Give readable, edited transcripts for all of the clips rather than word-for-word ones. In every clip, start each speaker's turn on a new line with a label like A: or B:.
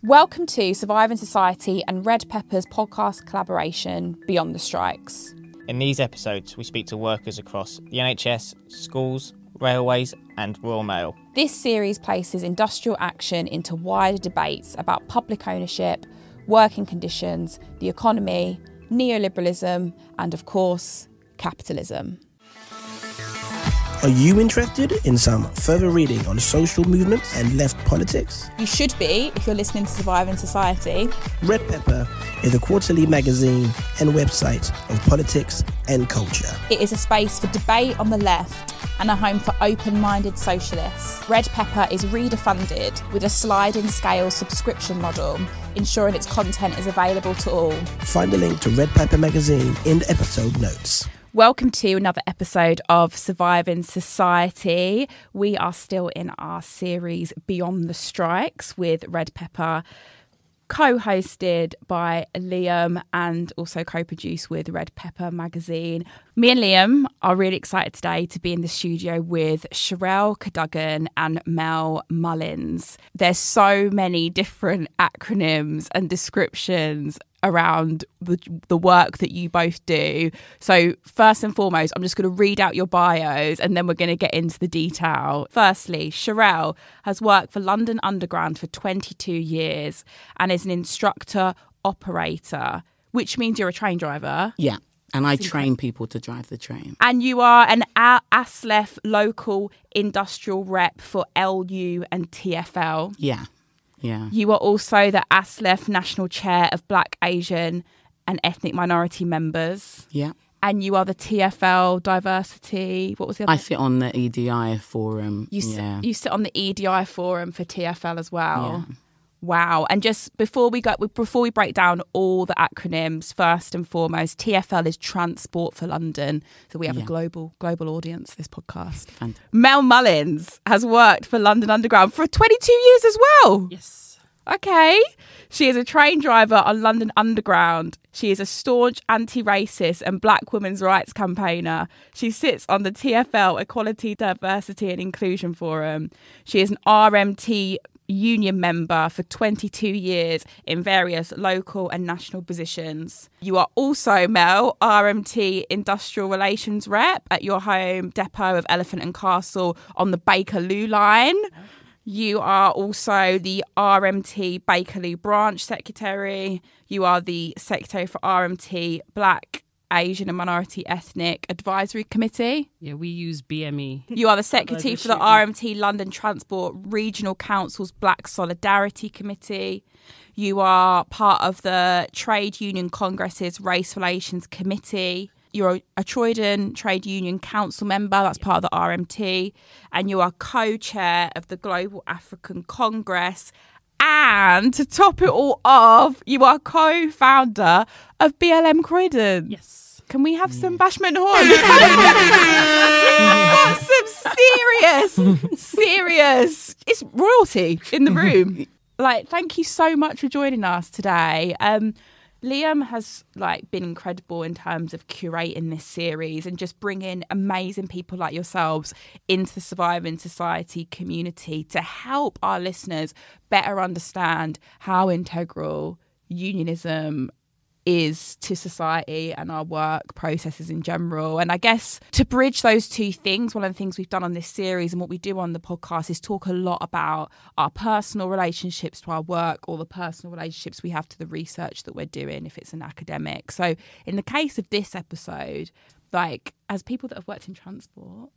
A: Welcome to Surviving Society and Red Pepper's podcast collaboration, Beyond the Strikes.
B: In these episodes, we speak to workers across the NHS, schools, railways and Royal Mail.
A: This series places industrial action into wider debates about public ownership, working conditions, the economy, neoliberalism and, of course, capitalism.
C: Are you interested in some further reading on social movements and left politics?
A: You should be if you're listening to Surviving Society.
C: Red Pepper is a quarterly magazine and website of politics and culture.
A: It is a space for debate on the left and a home for open-minded socialists. Red Pepper is reader funded with a sliding scale subscription model, ensuring its content is available to all.
C: Find a link to Red Pepper magazine in the episode notes.
A: Welcome to another episode of Surviving Society. We are still in our series Beyond the Strikes with Red Pepper, co-hosted by Liam and also co-produced with Red Pepper magazine. Me and Liam are really excited today to be in the studio with Sherelle Cadogan and Mel Mullins. There's so many different acronyms and descriptions around the work that you both do. So first and foremost, I'm just going to read out your bios and then we're going to get into the detail. Firstly, Sherelle has worked for London Underground for 22 years and is an instructor operator, which means you're a train driver.
D: Yeah, and I train people to drive the train.
A: And you are an ASLEF local industrial rep for LU and TfL.
D: Yeah. Yeah.
A: You are also the ASLEF National Chair of Black, Asian and Ethnic Minority Members.
D: Yeah.
A: And you are the TfL Diversity... What was the other?
D: I sit on the EDI Forum.
A: You sit on the EDI Forum for TfL as well.
D: Yeah.
A: Wow. And just before we break down all the acronyms, first and foremost, TfL is Transport for London. So we have a global audience, this podcast.
D: Fantastic.
A: Mel Mullins has worked for London Underground for 22 years as well.
D: Yes.
A: Okay. She is a train driver on London Underground. She is a staunch anti-racist and black women's rights campaigner. She sits on the TfL Equality, Diversity and Inclusion Forum. She is an RMT union member for 22 years in various local and national positions. You are also, Mel, RMT Industrial Relations Rep at your home depot of Elephant and Castle on the Bakerloo line. You are also the RMT Bakerloo Branch Secretary. You are the Secretary for RMT Black, Asian and Minority Ethnic Advisory Committee.
E: Yeah, we use BME.
A: You are the Secretary for the RMT London Transport Regional Council's Black Solidarity Committee. You are part of the Trade Union Congress's Race Relations Committee. You're a Croydon Trade Union Council member, that's part of the RMT. And you are co-chair of the Global African Congress. And to top it all off, you are co-founder of BLM Croydon.
E: Yes.
A: Can we have some Bashment Horn? That's some serious, it's royalty in the room. Thank you so much for joining us today. Liam has been incredible in terms of curating this series and just bringing amazing people like yourselves into the Surviving Society community to help our listeners better understand how integral unionism is to society and our work processes in general. And I guess to bridge those two things, one of the things we've done on this series and what we do on the podcast is talk a lot about our personal relationships to our work or the personal relationships we have to the research that we're doing if it's an academic. So in the case of this episode, as people that have worked in transport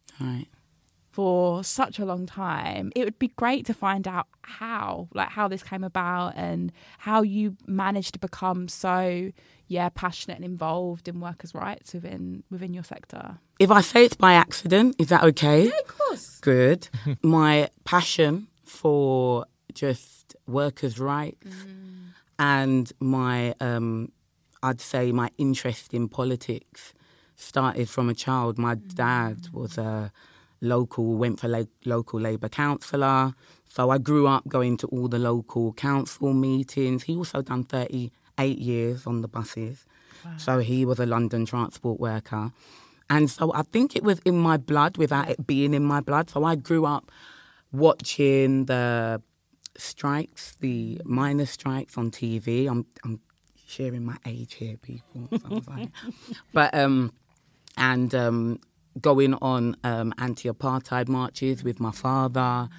A: for such a long time, it would be great to find out how this came about and how you managed to become so passionate and involved in workers' rights within your sector.
D: If I say it's by accident, is that okay?
A: Yeah, of course.
D: Good. My passion for just workers' rights and my, I'd say my interest in politics started from a child. My dad was went for local Labour councillor. So I grew up going to all the local council meetings. He also done 38 years on the buses. Wow. So he was a London transport worker. And so I think it was in my blood without it being in my blood. So I grew up watching the strikes, the miners' strikes on TV. I'm sharing my age here, people. Sounds like. But going on anti-apartheid marches with my father.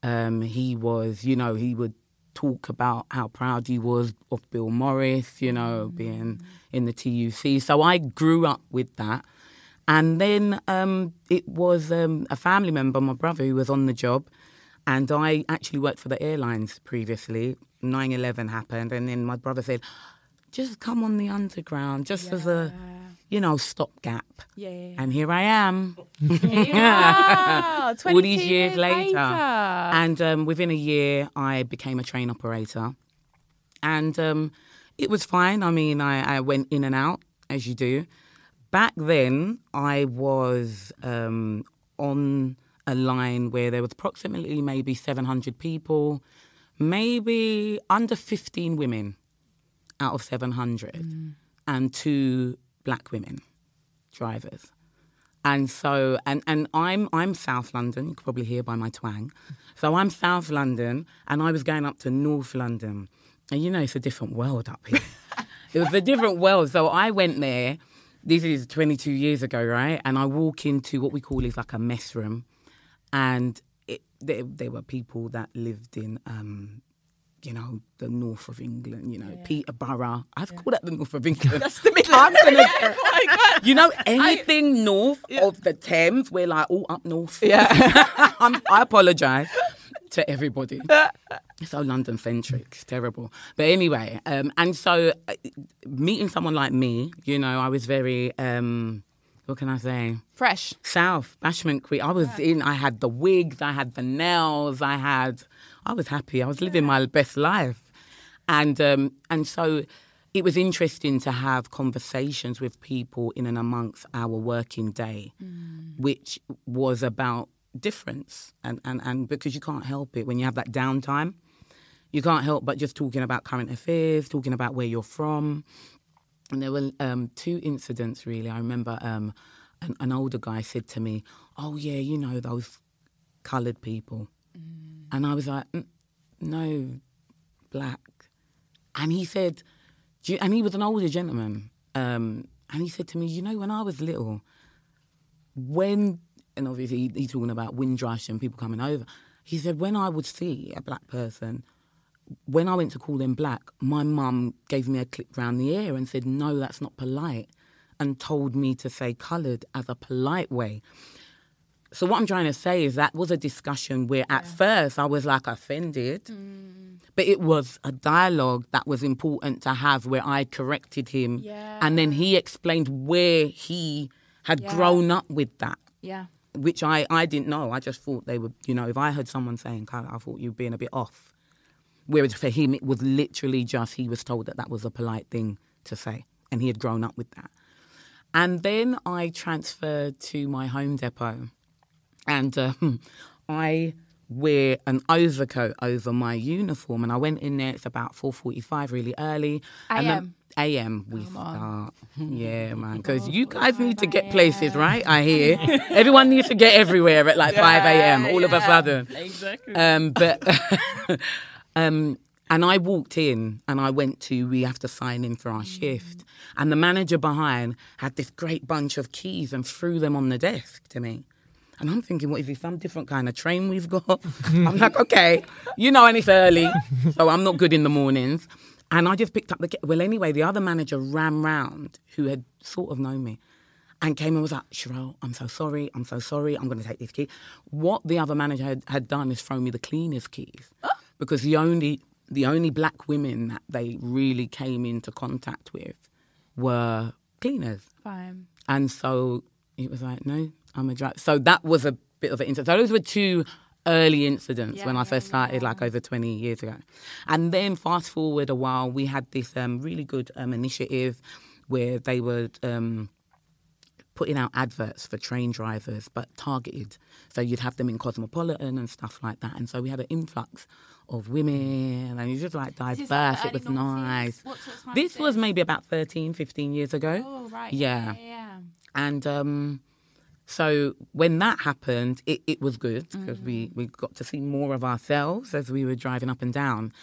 D: He was, he would talk about how proud he was of Bill Morris, being in the TUC. So I grew up with that. And then it was a family member, my brother, who was on the job. And I actually worked for the airlines previously. 9/11 happened. And then my brother said, just come on the underground, just as a, stopgap.
A: Yeah.
D: And here I am.
A: Wow,
D: all these years later. And within a year, I became a train operator. And it was fine. I mean, I went in and out, as you do. Back then, I was on a line where there was approximately maybe 700 people, maybe under 15 women out of 700, and 2 black women drivers. And so, and I'm South London, you can probably hear by my twang. So I'm South London, and I was going up to North London. And it's a different world up here. It was a different world. So I went there. This is 22 years ago, right? And I walk into what we call is like a mess room. And there were people that lived in, the north of England, Peterborough. I've called that the north of England.
A: That's the Midlands.
D: Anything north of the Thames, we're like all up north.
A: Yeah.
D: I apologise to everybody. So London-centric, it's terrible. But anyway, and so meeting someone like me, I was very, what can I say?
A: Fresh.
D: South, Bashment Queen. I had the wigs, I had the nails, I was happy. I was living my best life. And so it was interesting to have conversations with people in and amongst our working day, which was about difference. And because you can't help it when you have that downtime. You can't help but just talking about current affairs, talking about where you're from. And there were 2 incidents, really. I remember an older guy said to me, oh, yeah, those coloured people. And I was like, no, black. And he said, and he was an older gentleman. And he said to me, when I was little, and obviously he's talking about Windrush and people coming over. He said, when I would see a black person, when I went to call them black, my mum gave me a clip round the ear and said, no, that's not polite, and told me to say coloured as a polite way. So what I'm trying to say is that was a discussion where at first I was like offended, but it was a dialogue that was important to have where I corrected him and then he explained where he had grown up with that.
A: Yeah.
D: Which I didn't know. I just thought they would, if I heard someone saying colour, I thought you were being a bit off. Whereas for him, it was literally just he was told that was a polite thing to say. And he had grown up with that. And then I transferred to my home depot. And I wear an overcoat over my uniform. And I went in there, it's about 4:45, really early. AM we start. Yeah, man. Because you guys need to get places, right? I hear. Everyone needs to get everywhere at like 5 a.m. all of a sudden.
B: Exactly.
D: And I walked in and I went to, we have to sign in for our shift. And the manager behind had this great bunch of keys and threw them on the desk to me. And I'm thinking, what is this, some different kind of train we've got? I'm like, okay, and it's early, so I'm not good in the mornings. And I just picked up the key. Well, anyway, the other manager ran round, who had sort of known me, and came and was like, Sherelle, I'm so sorry, I'm going to take this key. What the other manager had done is throw me the cleaner's keys. Because the only black women that they really came into contact with were cleaners.
A: Fine.
D: And so it was like, no, I'm a driver. So that was a bit of an incident. So those were 2 early incidents when I first started, like over 20 years ago. And then fast forward a while, we had this really good initiative where they were putting out adverts for train drivers, but targeted. So you'd have them in Cosmopolitan and stuff like that. And so we had an influx of women, and it was just like diverse. It was nice.
A: What sort of time
D: This was maybe about 13, 15 years ago.
A: Oh, right.
D: Yeah.
A: Yeah.
D: And So when that happened, it was good because we got to see more of ourselves as we were driving up and down.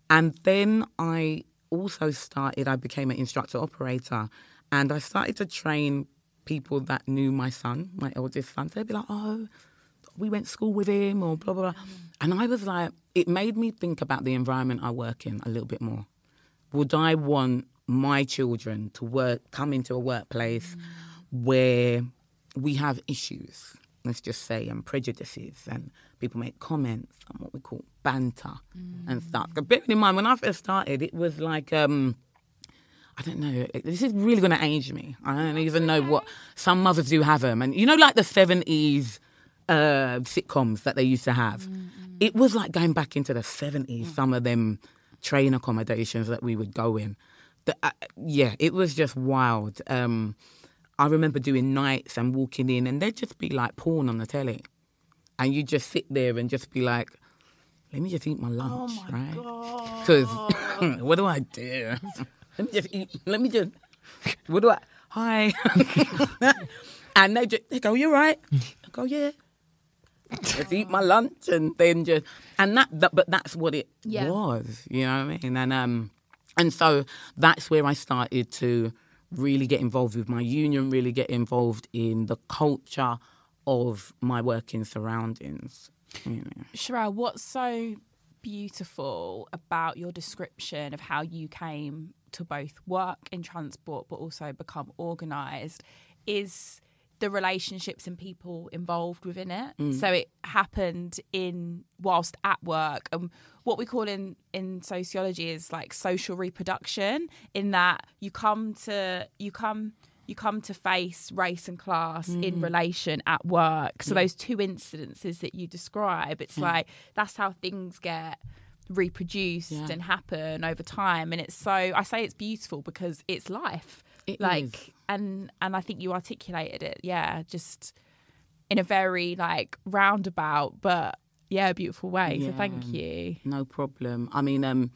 D: And then I became an instructor operator, and I started to train people that knew my son, my eldest son. They'd be like, oh, we went to school with him or blah, blah, blah. And I was like, it made me think about the environment I work in a little bit more. Would I want my children to come into a workplace where we have issues, let's just say, and prejudices, and people make comments and what we call banter and stuff. But bearing in mind, when I first started, it was like, I don't know, this is really going to age me. I don't even know what, some mothers do have them. And you know, like the 70s sitcoms that they used to have? It was like going back into the 70s, some of them train accommodations that we would go in. It was just wild. I remember doing nights and walking in, and there'd just be like porn on the telly. And you just sit there and just be like, let me just eat my lunch, right? Because what do I do? Hi. And they go, you right? I go, yeah. Just eat my lunch and then but that's what it was, you know what I mean? And so that's where I started to really get involved with my union, really get involved in the culture of my working surroundings. You know.
A: Sherelle, what's so beautiful about your description of how you came to both work in transport but also become organised is the relationships and people involved within it. So it happened whilst at work. And what we call in sociology is like social reproduction, in that you come to face race and class in relation at work. So those two incidences that you describe, it's like that's how things get reproduced and happen over time. And it's so, I say it's beautiful because it's life.
D: It
A: like
D: is.
A: And I think you articulated it, just in a very like roundabout but beautiful way. So thank you.
D: No problem. I mean,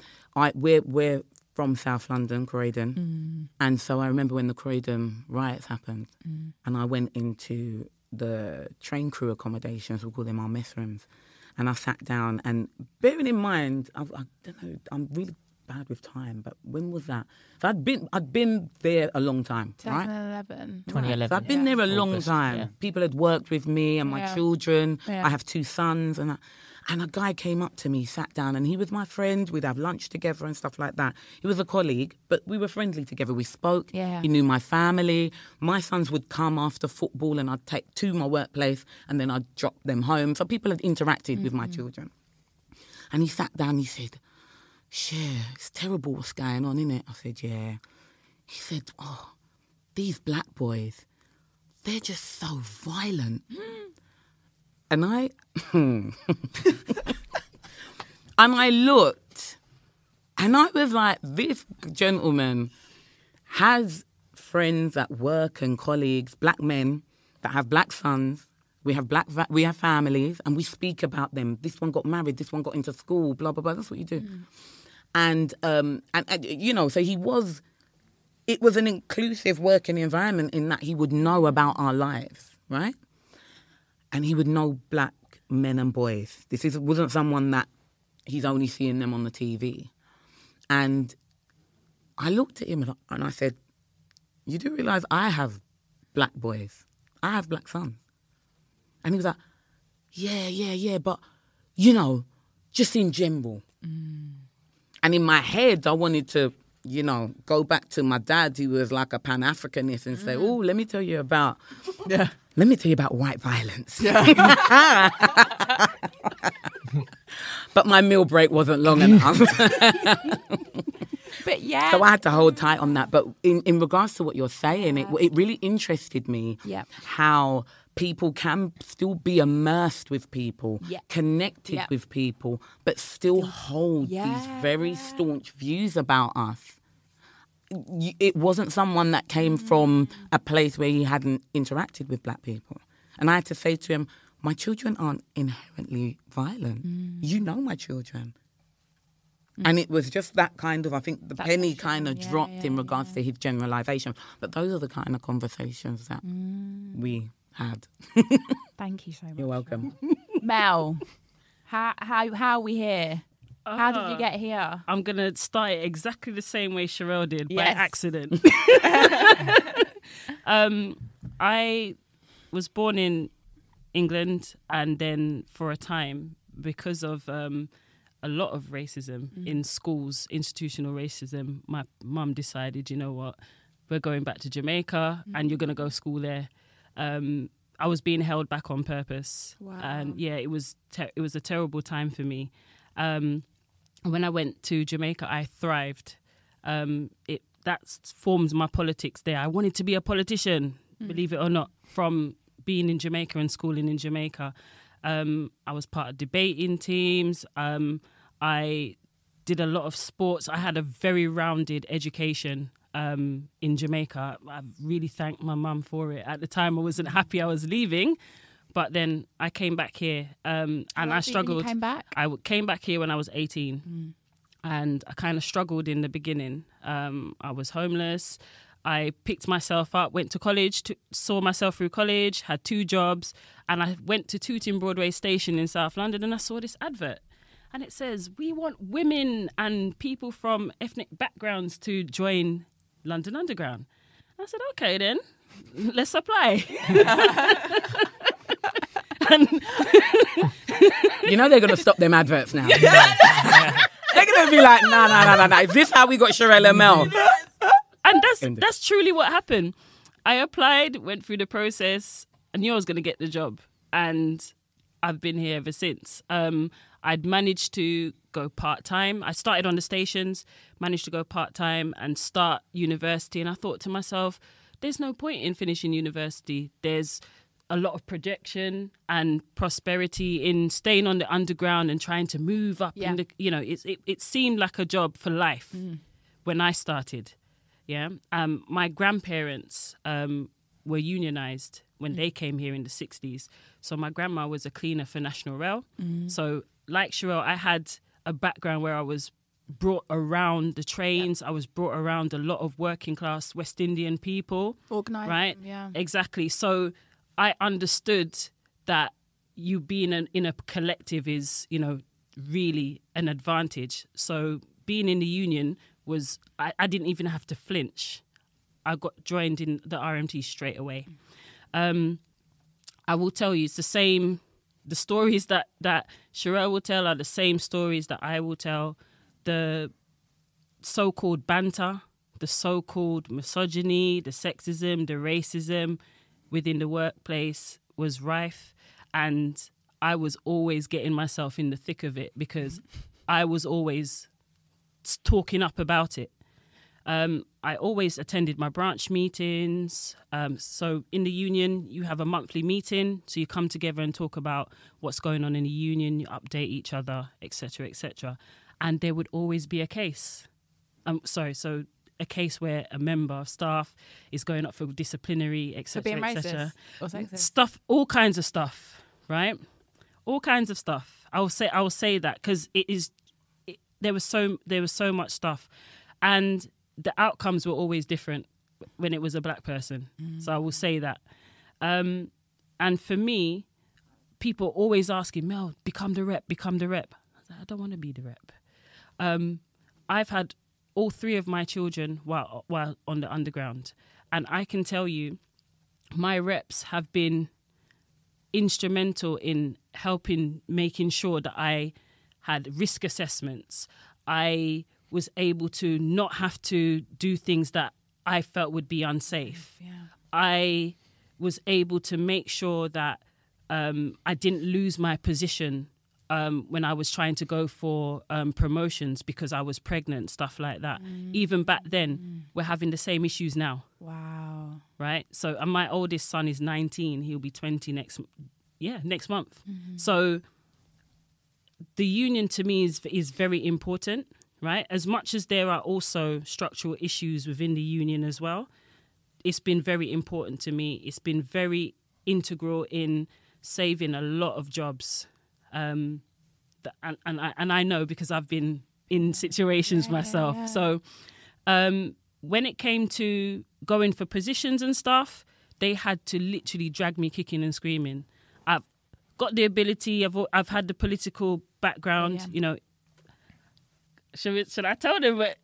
D: we're from South London, Croydon, and so I remember when the Croydon riots happened, and I went into the train crew accommodations, we call them our mess rooms, and I sat down. And bearing in mind, I don't know, I'm really bad with time, but when was that? So I'd been there a long time, right?
A: 2011.
B: 2011.
D: So I'd been there a long
B: August,
D: time.
B: yeah.
D: People had worked with me and my children.
A: Yeah.
D: I have 2 sons, and a guy came up to me, sat down, and he was my friend. We'd have lunch together and stuff like that. He was a colleague, but we were friendly together. We spoke.
A: Yeah.
D: He knew my family. My sons would come after football, and I'd take to my workplace, and then I'd drop them home. So people had interacted with my children. And he sat down, he said, "Sure, it's terrible what's going on, innit?" I said, "Yeah." He said, "Oh, these black boys, they're just so violent." And I and I looked, and I was like, this gentleman has friends at work and colleagues, black men that have black sons. We have families, and we speak about them. This one got married, this one got into school, blah, blah, blah. That's what you do. And you know, so it was an inclusive working environment in that he would know about our lives, right? And he would know black men and boys. Wasn't someone that he's only seeing them on the TV. And I looked at him and I said, "You do realise I have black boys. I have black sons." And he was like, yeah, but, you know, just in general. And in my head, I wanted to, you know, go back to my dad, who was like a Pan-Africanist, and say, "Oh, let me tell you about white violence." But my meal break wasn't long enough.
A: But
D: So I had to hold tight on that. But in regards to what you're saying, it really interested me how people can still be immersed with people, connected with people, but still hold these very staunch views about us. It wasn't someone that came from a place where he hadn't interacted with black people. And I had to say to him, my children aren't inherently violent. You know my children. And it was just that kind of, I think the penny kind of dropped in regards to his generalisation. But those are the kind of conversations that we had.
A: Thank you so much.
D: You're welcome.
A: Mel, how are we here? How did you get here?
E: I'm going to start it exactly the same way Sherelle did, by
A: Yes.
E: accident. I was born in England, and then for a time, because of a lot of racism in schools, institutional racism, my mum decided, you know what, we're going back to Jamaica and you're going to go school there. I was being held back on purpose.
A: Wow.
E: And yeah, it was a terrible time for me. When I went to Jamaica, I thrived. That formed my politics there. I wanted to be a politician, believe it or not, from being in Jamaica and schooling in Jamaica. I was part of debating teams. I did a lot of sports. I had a very rounded education in Jamaica. I really thank my mum for it. At the time, I wasn't happy I was leaving, but then I came back here and I struggled.
A: You came back?
E: I came back here when I was 18 and I kind of struggled in the beginning. I was homeless. I picked myself up, went to college, saw myself through college, had 2 jobs, and I went to Tooting Broadway Station in South London and I saw this advert. And it says, we want women and people from ethnic backgrounds to join London Underground. I said, okay then, let's apply. And
D: You know they're going to stop them adverts now. They're going to be like, no. Is this how we got Sherelle and Mel?
E: And that's truly what happened. I applied, went through the process, I knew I was going to get the job. And I've been here ever since. I'd managed to go part-time. I started on the stations, managed to go part-time and start university. And I thought to myself, there's no point in finishing university. There's a lot of projection and prosperity in staying on the underground and trying to move up.
A: Yeah.
E: It seemed like a job for life when I started. Yeah. My grandparents were unionized when they came here in the 60s. So my grandma was a cleaner for National Rail. So like Sherelle, I had a background where I was brought around the trains. I was brought around a lot of working class West Indian people.
A: Organised.
E: Right?
A: Yeah.
E: Exactly. So I understood that you being in a collective is, really an advantage. So being in the union was, I didn't even have to flinch. I got joined in the RMT straight away. I will tell you, it's the same. The stories that Sherelle will tell are the same stories that I will tell. The so-called banter, the so-called misogyny, the sexism, the racism within the workplace was rife. And I was always getting myself in the thick of it because I was always talking up about it. I always attended my branch meetings. So in the union, you have a monthly meeting. So you come together and talk about what's going on in the union, you update each other, etc., etc. And there would always be a case. So a case where a member of staff is going up for disciplinary, etc.,
A: being
E: etc.
A: racist or sexist.
E: Stuff, all kinds of stuff, right? All kinds of stuff. I will say that because there was so much stuff, and the outcomes were always different when it was a black person. So I will say that. And for me, people always asking, Mel, become the rep. I was like, I don't want to be the rep. I've had all 3 of my children while on the underground. And I can tell you, my reps have been instrumental in helping making sure that I had risk assessments. I was able to not have to do things that I felt would be unsafe.
A: Yeah.
E: I was able to make sure that I didn't lose my position when I was trying to go for promotions because I was pregnant, stuff like that. Even back then, we're having the same issues now.
A: Wow.
E: Right? So and my oldest son is 19. He'll be 20 next month. So the union to me is very important. Right? As much as there are also structural issues within the union as well, it's been very important to me. It's been very integral in saving a lot of jobs. And I know because I've been in situations myself. Yeah. So when it came to going for positions and stuff, they had to literally drag me kicking and screaming. I've got the ability, I've had the political background,
A: Yeah.
E: you know. Should I tell them? But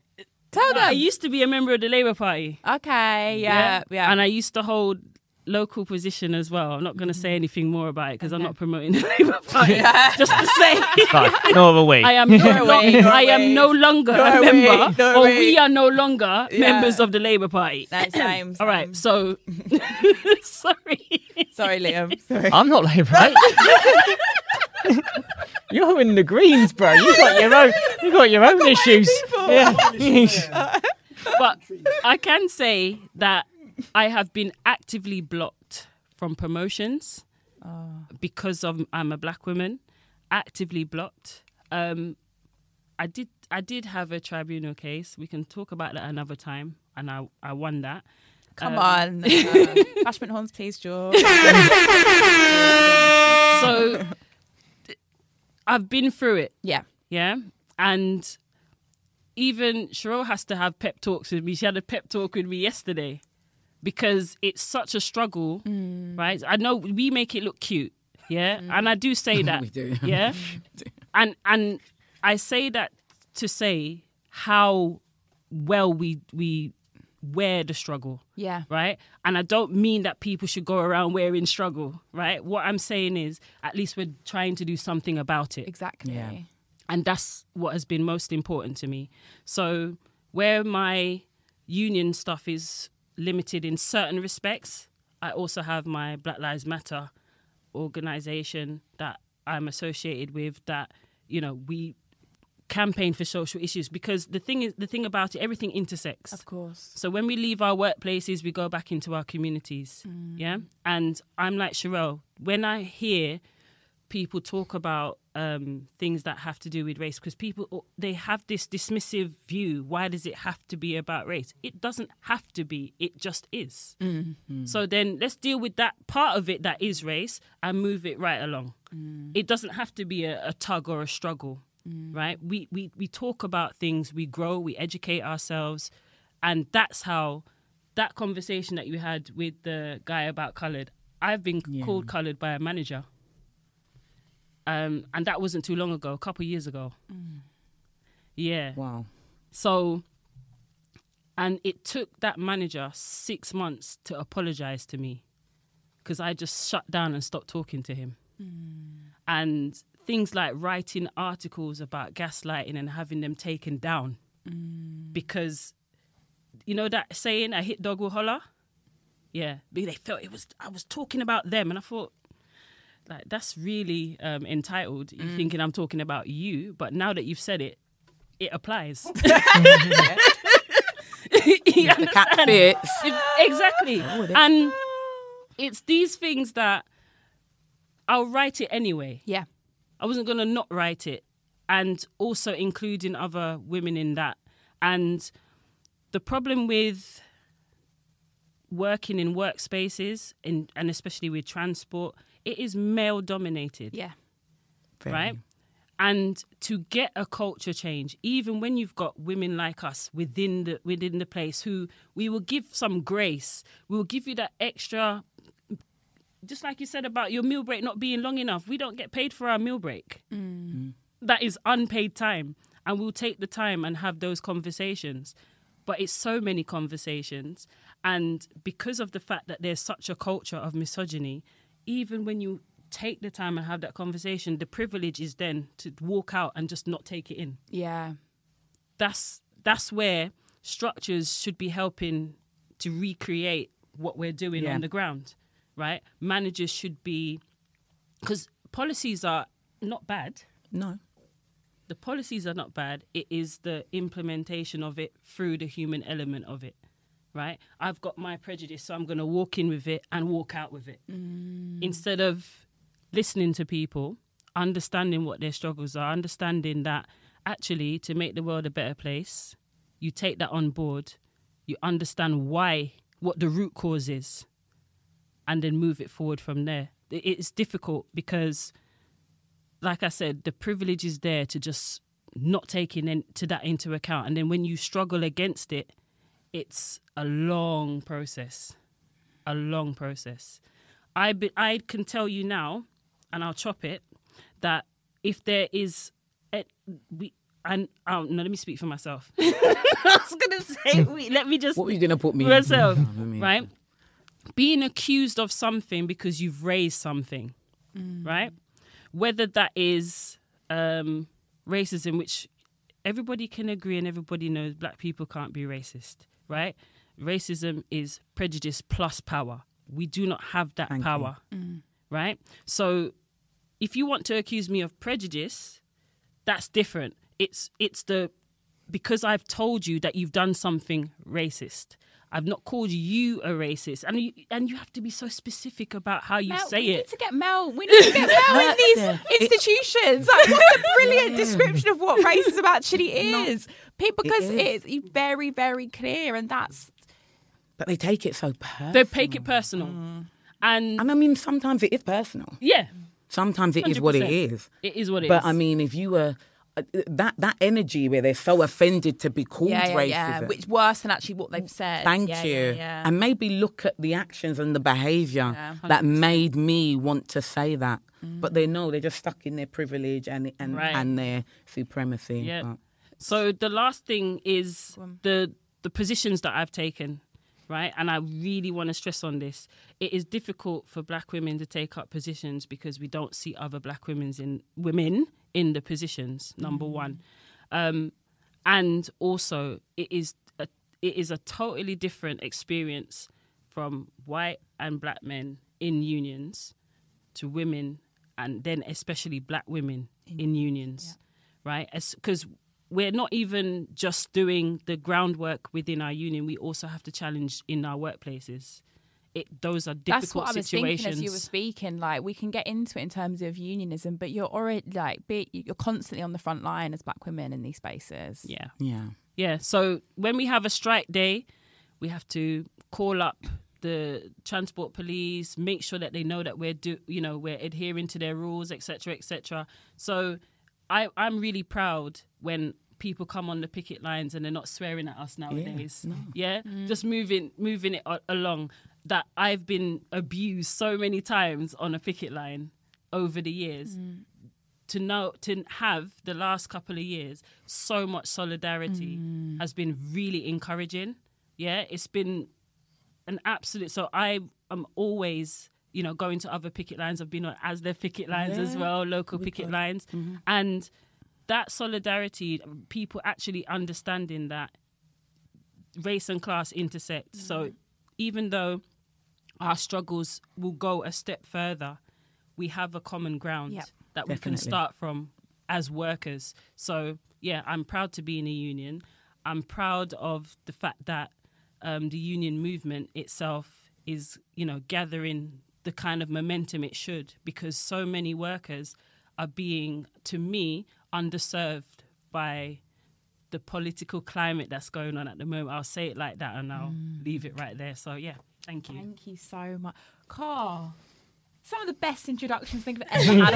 A: Tell them.
E: I used to be a member of the Labour Party.
A: Okay, yeah.
E: And I used to hold local position as well. I'm not going to say anything more about it because I'm not promoting the Labour Party. Just to say,
B: Fine. Nor are we.
E: I am no longer a member, or we are no longer members of the Labour Party.
A: No, same.
E: All right, so sorry.
A: Sorry, Liam. Sorry.
B: I'm not Labour, right? You're in the Greens, bro. You got your own issues. Yeah.
E: But I can say that I have been actively blocked from promotions because I'm a black woman. Actively blocked. I did have a tribunal case. We can talk about that another time, and I won that.
A: Come on. Bashment horns, please, George.
E: So I've been through it.
A: Yeah.
E: Yeah. And even Cheryl has to have pep talks with me. She had a pep talk with me yesterday because it's such a struggle, right? I know we make it look cute, yeah? And I do say that,
D: We do.
E: yeah? And I say that to say how well we wear the struggle.
A: Yeah.
E: Right? And I don't mean that people should go around wearing struggle, right? What I'm saying is at least we're trying to do something about it.
A: Exactly.
D: Yeah.
E: And that's what has been most important to me. So where my union stuff is limited in certain respects, I also have my Black Lives Matter organisation that I'm associated with that, you know, we campaign for social issues because the thing about it, everything intersects.
A: Of course.
E: So when we leave our workplaces, we go back into our communities. Yeah. And I'm like Sherelle, when I hear people talk about things that have to do with race, because people, they have this dismissive view. Why does it have to be about race? It doesn't have to be. It just is. So then let's deal with that part of it that is race and move it right along. It doesn't have to be a tug or a struggle. Right? We talk about things, we grow, we educate ourselves, and that's how that conversation that you had with the guy about coloured, I've been called coloured by a manager. And that wasn't too long ago, a couple of years ago. Yeah.
D: Wow.
E: So, and it took that manager 6 months to apologise to me because I just shut down and stopped talking to him. And things like writing articles about gaslighting and having them taken down because, you know that saying, a hit dog will holler? Yeah. They felt I was talking about them, and I thought, like, that's really entitled. You're thinking I'm talking about you, but now that you've said it, it applies. You
D: The cat fits.
E: Exactly. And it's these things that I'll write it anyway.
A: Yeah.
E: I wasn't going to not write it, and also including other women in that. And the problem with working in workspaces, and especially with transport, it is male dominated.
A: Yeah.
E: Right? And to get a culture change, even when you've got women like us within the place who we will give some grace, we will give you that extra. Just like you said about your meal break not being long enough, we don't get paid for our meal break. That is unpaid time. And we'll take the time and have those conversations. But it's so many conversations. And because of the fact that there's such a culture of misogyny, even when you take the time and have that conversation, the privilege is then to walk out and just not take it in.
A: Yeah.
E: That's where structures should be helping to recreate what we're doing on the ground. Right? Managers should be, because policies are not bad.
D: No.
E: The policies are not bad. It is the implementation of it through the human element of it. Right? I've got my prejudice, so I'm going to walk in with it and walk out with it. Instead of listening to people, understanding what their struggles are, understanding that actually to make the world a better place, you take that on board, you understand why, what the root cause is, and then move it forward from there. It's difficult because, like I said, the privilege is there to just not taking that into account. And then when you struggle against it, it's a long process. a long process. I can tell you now, and I'll chop it, that if there is, no, let me speak for myself. I was going to say, let me just...
D: What were you going to put me
E: myself,
D: in?
E: right? Being accused of something because you've raised something, right? Whether that is racism, which everybody can agree and everybody knows black people can't be racist, right? Racism is prejudice plus power. We do not have that power, right? So if you want to accuse me of prejudice, that's different. It's because I've told you that you've done something racist. I've not called you a racist, and you have to be so specific about how you say
A: we
E: it.
A: Need to get Mel. We need to get Mel in these institutions. Like, what's a brilliant description of what racism actually is? Because it's very, very clear, and that's.
D: But they take it so personal.
E: They take it personal, and
D: I mean, sometimes it is personal.
E: Yeah,
D: sometimes it is what it
E: 100%.
D: is.
E: It is what it is.
D: But I mean, if you were that energy where they're so offended to be called racism,
A: which worse than actually what they've said.
D: Thank you. And maybe look at the actions and the behaviour that made me want to say that. But they're just stuck in their privilege and their supremacy.
E: Yeah.
D: But.
E: So the last thing is the positions that I've taken, right? And I really want to stress on this. It is difficult for black women to take up positions because we don't see other black women in the positions, number one. And also it is a totally different experience from white and black men in unions to women, and then especially black women in unions, right? Because we're not even just doing the groundwork within our union, we also have to challenge in our workplaces. Those are difficult
A: That's what I was
E: situations.
A: thinking as you were speaking. Like, we can get into it in terms of unionism, but you're already you're constantly on the front line as black women in these spaces.
E: Yeah. So when we have a strike day, we have to call up the transport police, make sure that they know that we're adhering to their rules, etc., etc. So I'm really proud when people come on the picket lines and they're not swearing at us nowadays. Just moving it along. That I've been abused so many times on a picket line over the years. To have the last couple of years so much solidarity has been really encouraging. Yeah, it's been an absolute. So I am always going to other picket lines. I've been on as their picket lines as well, local picket lines, and that solidarity, people actually understanding that race and class intersect. So even though our struggles will go a step further, we have a common ground that we can start from as workers. So, I'm proud to be in a union. I'm proud of the fact that the union movement itself is, gathering the kind of momentum it should, because so many workers are being, to me, underserved by the political climate that's going on at the moment. I'll say it like that and I'll leave it right there. So, thank you.
A: Thank you so much. Carl, some of the best introductions I think I've ever had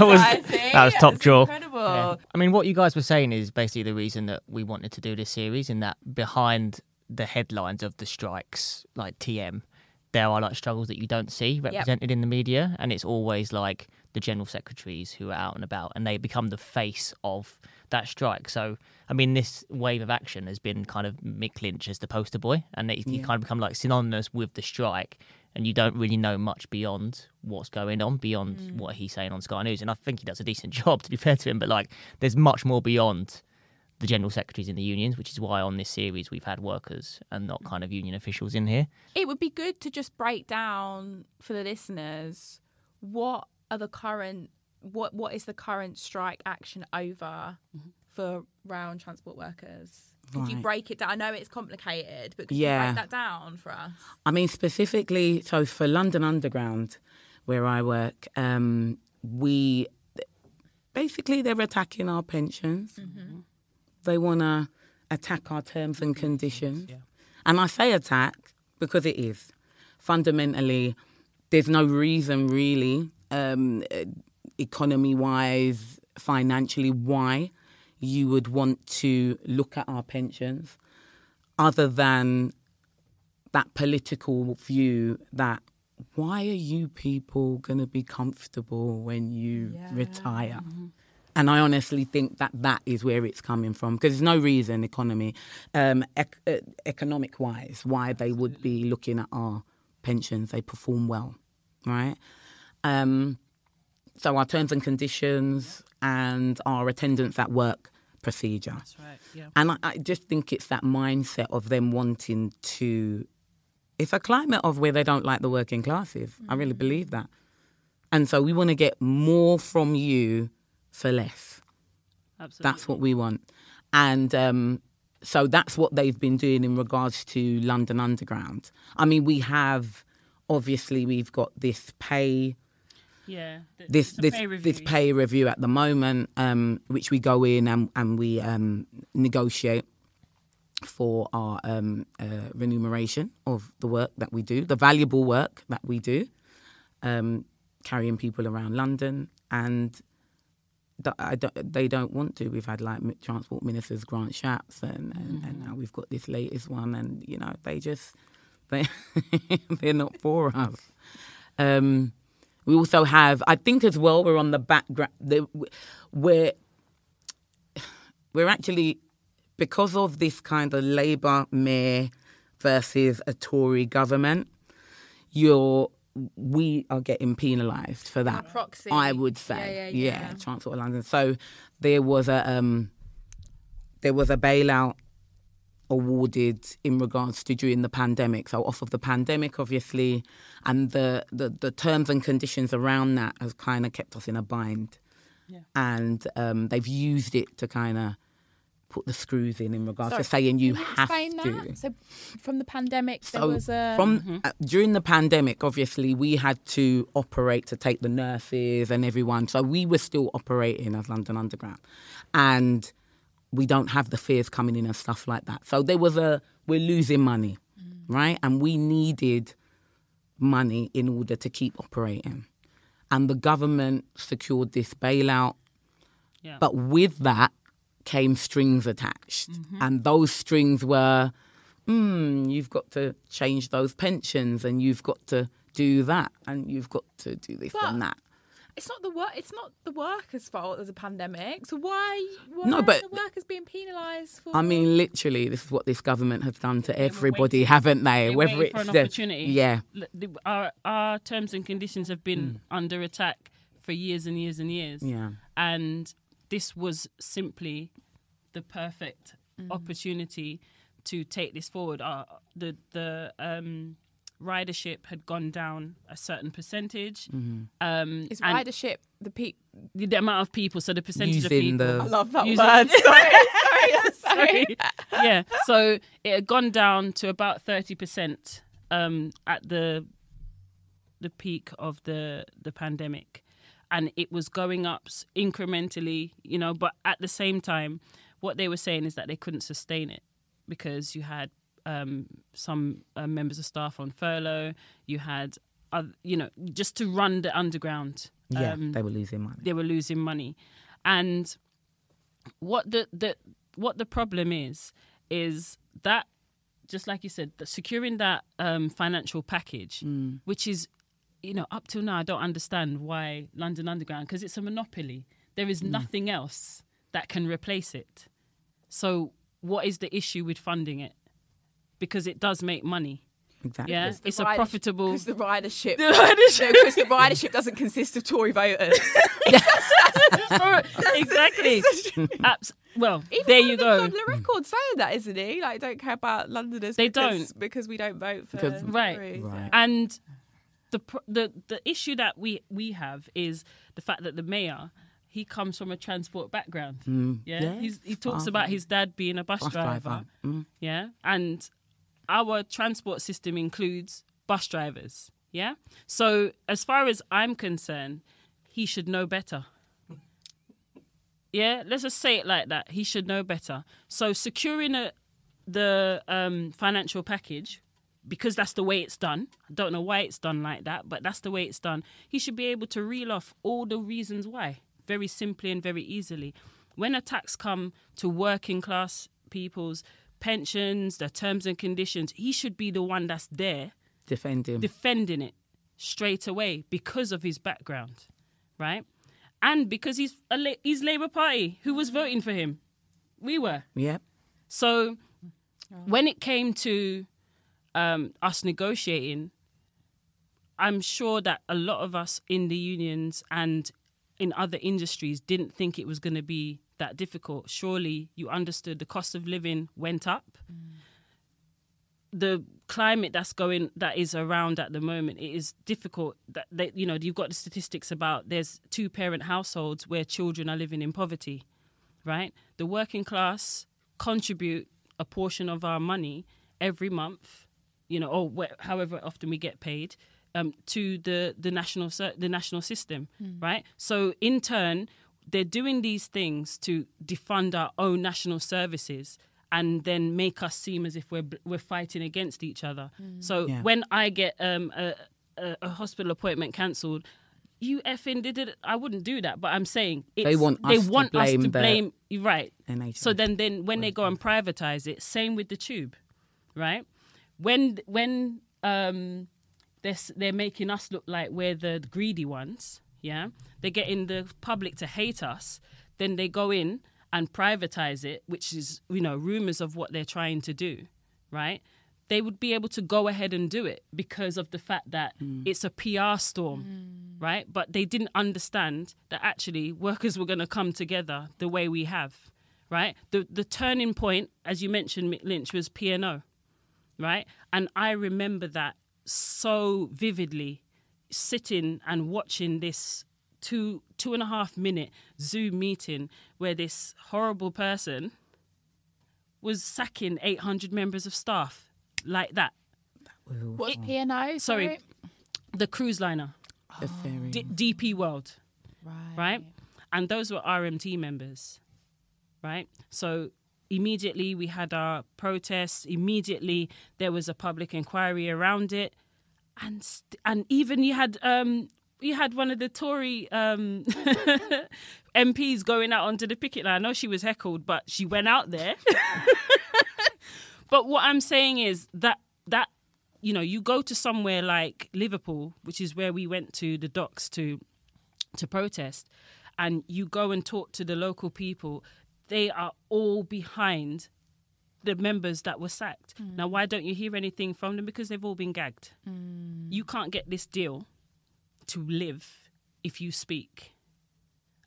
A: on
B: that was top draw.
A: Incredible.
B: Yeah. I mean, what you guys were saying is basically the reason that we wanted to do this series, in that behind the headlines of the strikes, like TM, there are like struggles that you don't see represented in the media, and it's always like the general secretaries who are out and about, and they become the face of that strike. So, I mean, this wave of action has been kind of Mick Lynch as the poster boy, and you kind of become like synonymous with the strike, and you don't really know much beyond what's going on, beyond what he's saying on Sky News. And I think he does a decent job, to be fair to him, but like there's much more beyond the general secretaries in the unions, which is why on this series we've had workers and not kind of union officials in here.
A: It would be good to just break down for the listeners what is the current strike action over for rail and transport workers. Could you break it down? I know it's complicated, but could you break that down for us?
D: I mean, specifically, so for London Underground, where I work, they're attacking our pensions. They want to attack our terms and conditions. And I say attack because it is. Fundamentally, there's no reason really, economy-wise, financially, why you would want to look at our pensions other than that political view that why are you people going to be comfortable when you retire? And I honestly think that is where it's coming from, because there's no reason economic-wise why they would be looking at our pensions. They perform well, right? So our terms and conditions and our attendance at work procedure.
E: That's right, yeah.
D: And I just think it's that mindset of them wanting to... It's a climate of where they don't like the working classes. I really believe that. And so we want to get more from you for less.
E: Absolutely.
D: That's what we want. And so that's what they've been doing in regards to London Underground. I mean, we've got this pay...
E: Yeah,
D: this pay review at the moment, which we go in and we negotiate for our remuneration of the work that we do, the valuable work that we do, carrying people around London, and they don't want to. We've had like Transport Ministers Grant Shapps, and now we've got this latest one, and you know they're not for us. We also have, I think as well, we're on the background, we're actually, because of this kind of Labour mayor versus a Tory government, we are getting penalised for that.
A: Proxy.
D: I would say,
A: yeah.
D: Transport of London. So there was a bailout awarded in regards to during the pandemic. So off of the pandemic, obviously, and the terms and conditions around that has kind of kept us in a bind.
E: Yeah.
D: And they've used it to kind of put the screws in regards to saying you have to.
A: So from the pandemic, there was a...
D: During the pandemic, obviously, we had to operate to take the nurses and everyone. So we were still operating as London Underground. And we don't have the fares coming in and stuff like that. So we're losing money, right? And we needed money in order to keep operating. And the government secured this bailout. Yeah. But with that came strings attached. And those strings were, you've got to change those pensions, and you've got to do that, and you've got to do this and that.
A: It's not the workers' fault. There's a pandemic, so why
D: no, but
A: are the workers being penalised for?
D: I mean, literally, this is what this government has done to everybody, haven't they?
E: Whether it's for an opportunity.
D: Yeah.
E: Our terms and conditions have been under attack for years and years and years.
D: Yeah.
E: And this was simply the perfect opportunity to take this forward. The ridership had gone down a certain percentage.
A: Is ridership
E: the amount of people? So the percentage of
D: using
E: people.
A: I love that word. Sorry.
E: Yeah. So it had gone down to about 30% at the peak of the pandemic, and it was going up incrementally. But at the same time, what they were saying is that they couldn't sustain it because you had some members of staff on furlough. You had, just to run the underground.
D: They were losing money.
E: They were losing money, and what the problem is that, just like you said, securing that financial package, which is, up till now I don't understand why London Underground, because it's a monopoly. There is nothing else that can replace it. So what is the issue with funding it? Because it does make money.
D: Exactly.
E: Yeah, it's a profitable...
A: Because the ridership doesn't consist of Tory voters.
E: Exactly. Well,
A: Even
E: there you go.
A: On the record saying that, isn't he? Like, don't care about Londoners. Because we don't vote for Tories.
E: Right. And the issue that we have is the fact that the mayor, he comes from a transport background. He talks about his dad being a bus driver. Yeah, and our transport system includes bus drivers. Yeah, so as far as I'm concerned, he should know better. Yeah, let's just say it like that. He should know better. So securing the financial package, because that's the way it's done. I don't know why it's done like that, but that's the way it's done. He should be able to reel off all the reasons why, very simply and very easily. When attacks come to working class people's pensions, the terms and conditions, he should be the one that's there
D: defending
E: it straight away because of his background, right? And because he's Labour Party. Who was voting for him? We were.
D: Yep.
E: So when it came to us negotiating, I'm sure that a lot of us in the unions and in other industries didn't think it was going to be that difficult. Surely you understood the cost of living went up. The climate that is around at the moment, it is difficult. That you've got the statistics about there's 2-parent households where children are living in poverty, right? The working class contribute a portion of our money every month, however often we get paid, to the national system, right? So in turn, they're doing these things to defund our own national services and then make us seem as if we're fighting against each other. So when I get a hospital appointment cancelled, you effing did it. I wouldn't do that, but I'm saying
D: they want us to blame
E: right.
D: NHS.
E: So then when they go and privatize it, same with the tube, right? When they're making us look like we're the greedy ones, yeah? They're getting the public to hate us, then they go in and privatize it, which is, rumours of what they're trying to do, right? They would be able to go ahead and do it because of the fact that it's a PR storm, right? But they didn't understand that actually workers were going to come together the way we have, right? The turning point, as you mentioned, Mick Lynch, was P&O, right? And I remember that so vividly, sitting and watching this 2.5 minute Zoom meeting where this horrible person was sacking 800 members of staff like that.
A: What's P&O?
E: Sorry, the cruise liner,
D: the ferry.
E: DP World,
A: right?
E: And those were RMT members, right? So immediately we had our protests. Immediately there was a public inquiry around it, and even you had one of the Tory MPs going out onto the picket line. I know she was heckled, but she went out there. But what I'm saying is that you go to somewhere like Liverpool, which is where we went to the docks to protest, and you go and talk to the local people. They are all behind the members that were sacked. Now, why don't you hear anything from them? Because they've all been gagged. You can't get this deal to live if you speak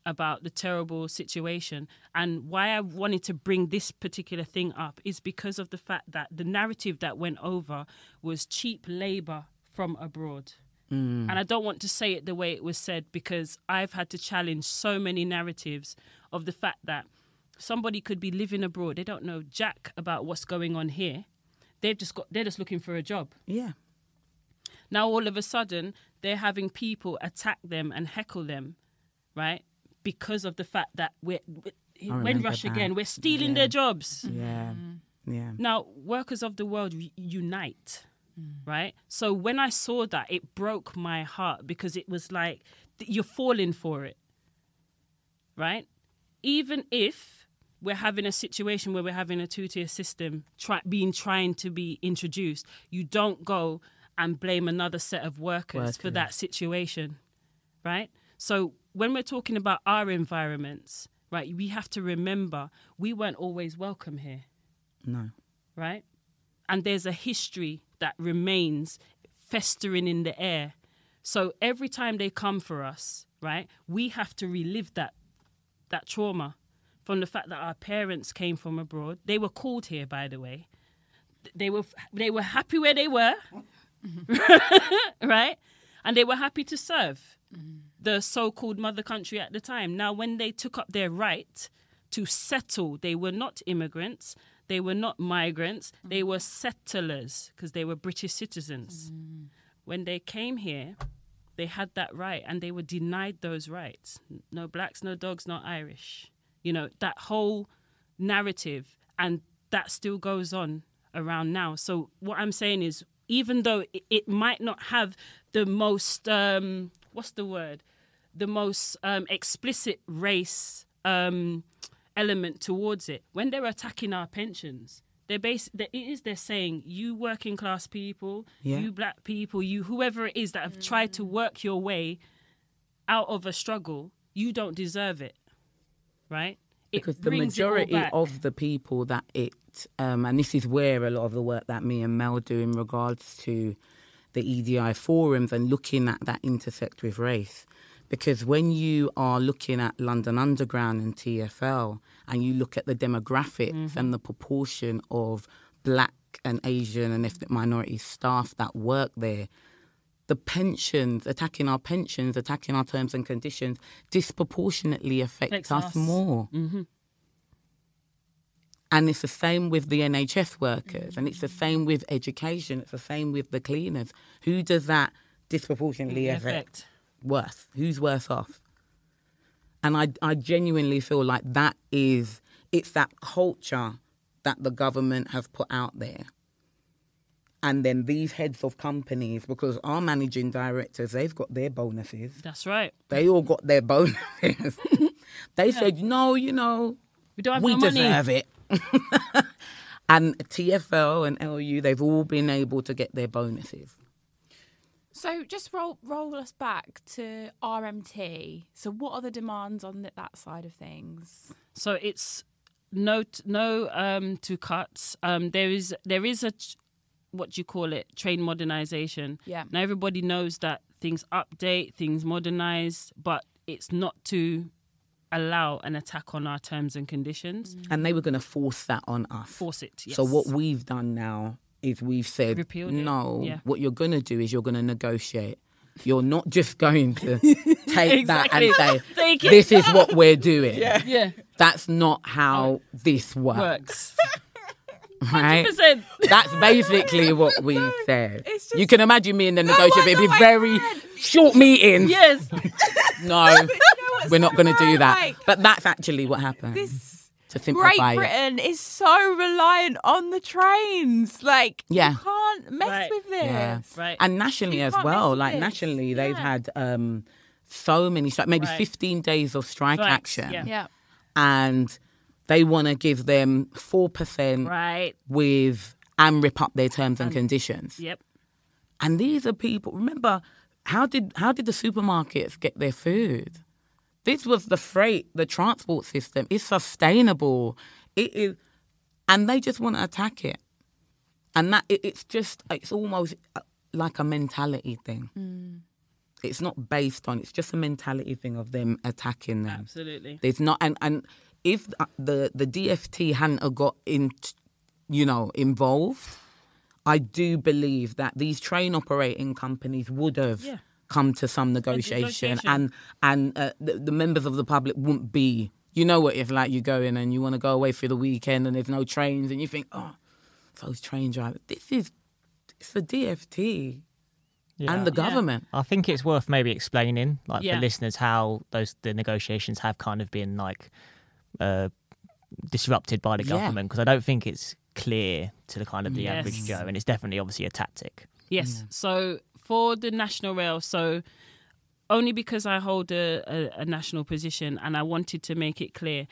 E: about the terrible situation. And why I wanted to bring this particular thing up is because of the fact that the narrative that went over was cheap labour from abroad. And I don't want to say it the way it was said, because I've had to challenge so many narratives of the fact that somebody could be living abroad. They don't know jack about what's going on here. They're just looking for a job.
D: Yeah.
E: Now all of a sudden they're having people attack them and heckle them, right? Because of the fact that we're stealing their jobs.
D: Yeah. Yeah.
E: Now workers of the world unite, right? So when I saw that, it broke my heart, because it was like you're falling for it, right? Even if we're having a situation where we're having a 2-tier system trying to be introduced, you don't go and blame another set of workers for that situation, right? So when we're talking about our environments, right, we have to remember we weren't always welcome here.
D: No.
E: Right? And there's a history that remains festering in the air. So every time they come for us, right, we have to relive that trauma from the fact that our parents came from abroad. They were called here, by the way. They were happy where they were, right? And they were happy to serve the so-called mother country at the time. Now, when they took up their right to settle, they were not immigrants, they were not migrants, they were settlers, because they were British citizens. When they came here, they had that right, and they were denied those rights. No blacks, no dogs, no Irish. That whole narrative, and that still goes on around now. So what I'm saying is, even though it might not have the most, the most explicit race element towards it, when they're attacking our pensions, they're saying, you working class people,
D: Yeah.
E: you black people, you whoever it is that have tried to work your way out of a struggle, you don't deserve it, right?
D: Because the majority of the people that and this is where a lot of the work that me and Mel do in regards to the EDI forums and looking at that intersect with race. Because when you are looking at London Underground and TfL and you look at the demographics and the proportion of black and Asian and ethnic minority staff that work there, the pensions, attacking our terms and conditions disproportionately affects us more.
E: Mm-hmm.
D: And it's the same with the NHS workers, and it's the same with education, it's the same with the cleaners. Who does that disproportionately affect? Worse. Who's worse off? And I genuinely feel like it's that culture that the government have put out there. And then these heads of companies, because our managing directors, they've got their bonuses.
E: That's right.
D: They all got their bonuses. They said, no, we don't have no money. Deserve it. And TfL and LU, they've all been able to get their bonuses.
A: So just roll us back to RMT. So what are the demands on that side of things?
E: So it's no to cuts. There is a what do you call it? Train modernization.
A: Yeah.
E: Now everybody knows that things update, things modernize, but it's not to allow an attack on our terms and conditions.
D: And they were going to force that on us.
E: Force it, yes.
D: So what we've done now is we've said, what you're going to do is you're going to negotiate. You're not just going to take that and say, this is what we're doing.
E: Yeah.
D: That's not how this works. Right?
E: 100%.
D: That's basically what we said. You can imagine me in the negotiation. It'd be very short meetings.
E: Yes.
D: No, we're not going to do that. But that's actually what happened. To simplify
A: Great Britain is so reliant on the trains. Like, you can't mess with this.
D: Yeah.
E: Right.
D: And nationally as well. Like, nationally, they've had so many strikes, maybe 15 days of strike action.
A: Yeah.
D: And they want to give them 4% and rip up their terms and conditions.
E: Yep.
D: And these are people, remember, how did the supermarkets get their food? This was the freight, the transport system. It's sustainable. It is, and they just want to attack it. And that it's almost like a mentality thing. It's not based on, it's just a mentality thing of them attacking them.
E: Absolutely.
D: There's not, and if the DfT hadn't got involved, I do believe that these train operating companies would have come to some negotiation. And the members of the public wouldn't be, you know what it's like, you go in and you want to go away for the weekend and there's no trains and you think, oh, those train drivers, it's the DfT and the government.
B: I think it's worth maybe explaining, for listeners, how the negotiations have kind of been disrupted by the government, because I don't think it's clear to the kind of the average Joe, and it's definitely obviously a tactic.
E: Yes. So for the National Rail, so only because I hold a national position and I wanted to make it clear,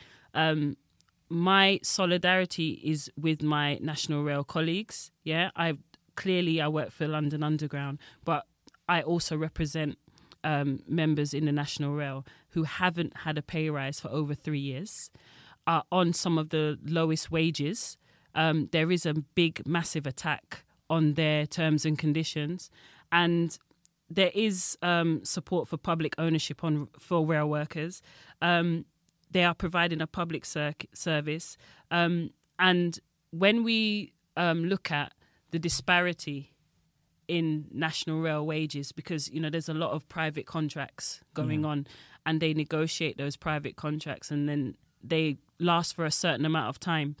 E: my solidarity is with my National Rail colleagues. Yeah, I work for London Underground, but I also represent members in the National Rail who haven't had a pay rise for over 3 years, are on some of the lowest wages. There is a massive attack on their terms and conditions, and there is support for public ownership for rail workers. They are providing a public service, and when we look at the disparity in National Rail wages, because there's a lot of private contracts going on, and they negotiate those private contracts, and then they last for a certain amount of time.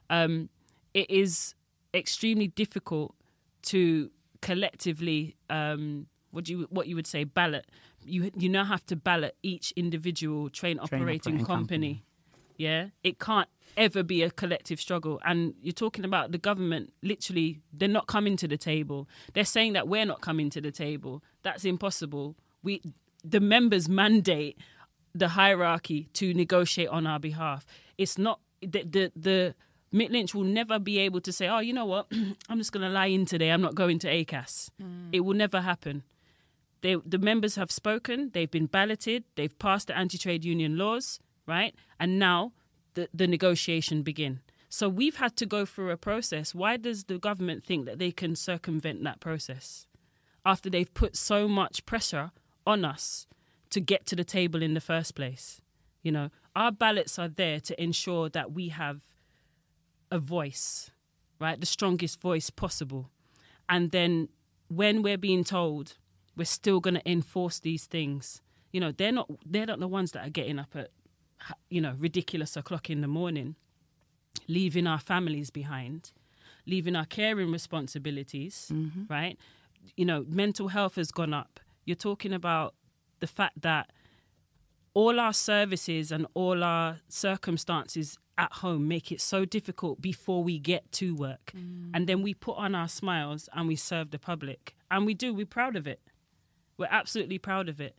E: It is extremely difficult to collectively, what you would say, ballot. You now have to ballot each individual train operating company. Yeah, it can't ever be a collective struggle. And you're talking about the government, literally, they're not coming to the table. They're saying that we're not coming to the table. That's impossible. The members mandate the hierarchy to negotiate on our behalf. It's not the Mick Lynch will never be able to say, oh, you know what, I'm just going to lie in today, I'm not going to ACAS. It will never happen. The members have spoken, they've been balloted, they've passed the anti-trade union laws, right? And now the negotiation begin. So we've had to go through a process. Why does the government think that they can circumvent that process after they've put so much pressure on us to get to the table in the first place? You know, our ballots are there to ensure that we have a voice, right? The strongest voice possible. And then when we're being told we're still going to enforce these things, you know, they're not the ones that are getting up at, you know, ridiculous o'clock in the morning, leaving our families behind, leaving our caring responsibilities, right? You know, mental health has gone up. You're talking about the fact that all our services and all our circumstances at home make it so difficult before we get to work. And then we put on our smiles and we serve the public. And we're proud of it. We're absolutely proud of it.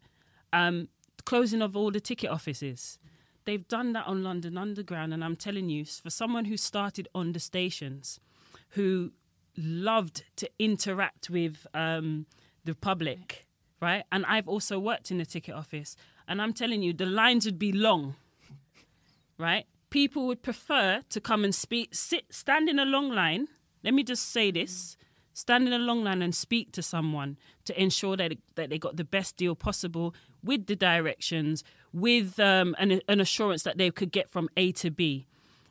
E: Closing of all the ticket offices. They've done that on London Underground. And I'm telling you, for someone who started on the stations, who loved to interact with the public, right? And I've also worked in the ticket office. And I'm telling you, the lines would be long, right? People would prefer to come and stand in a long line. Let me just say this. Stand in a long line and speak to someone to ensure that they got the best deal possible with the directions, with an assurance that they could get from A to B,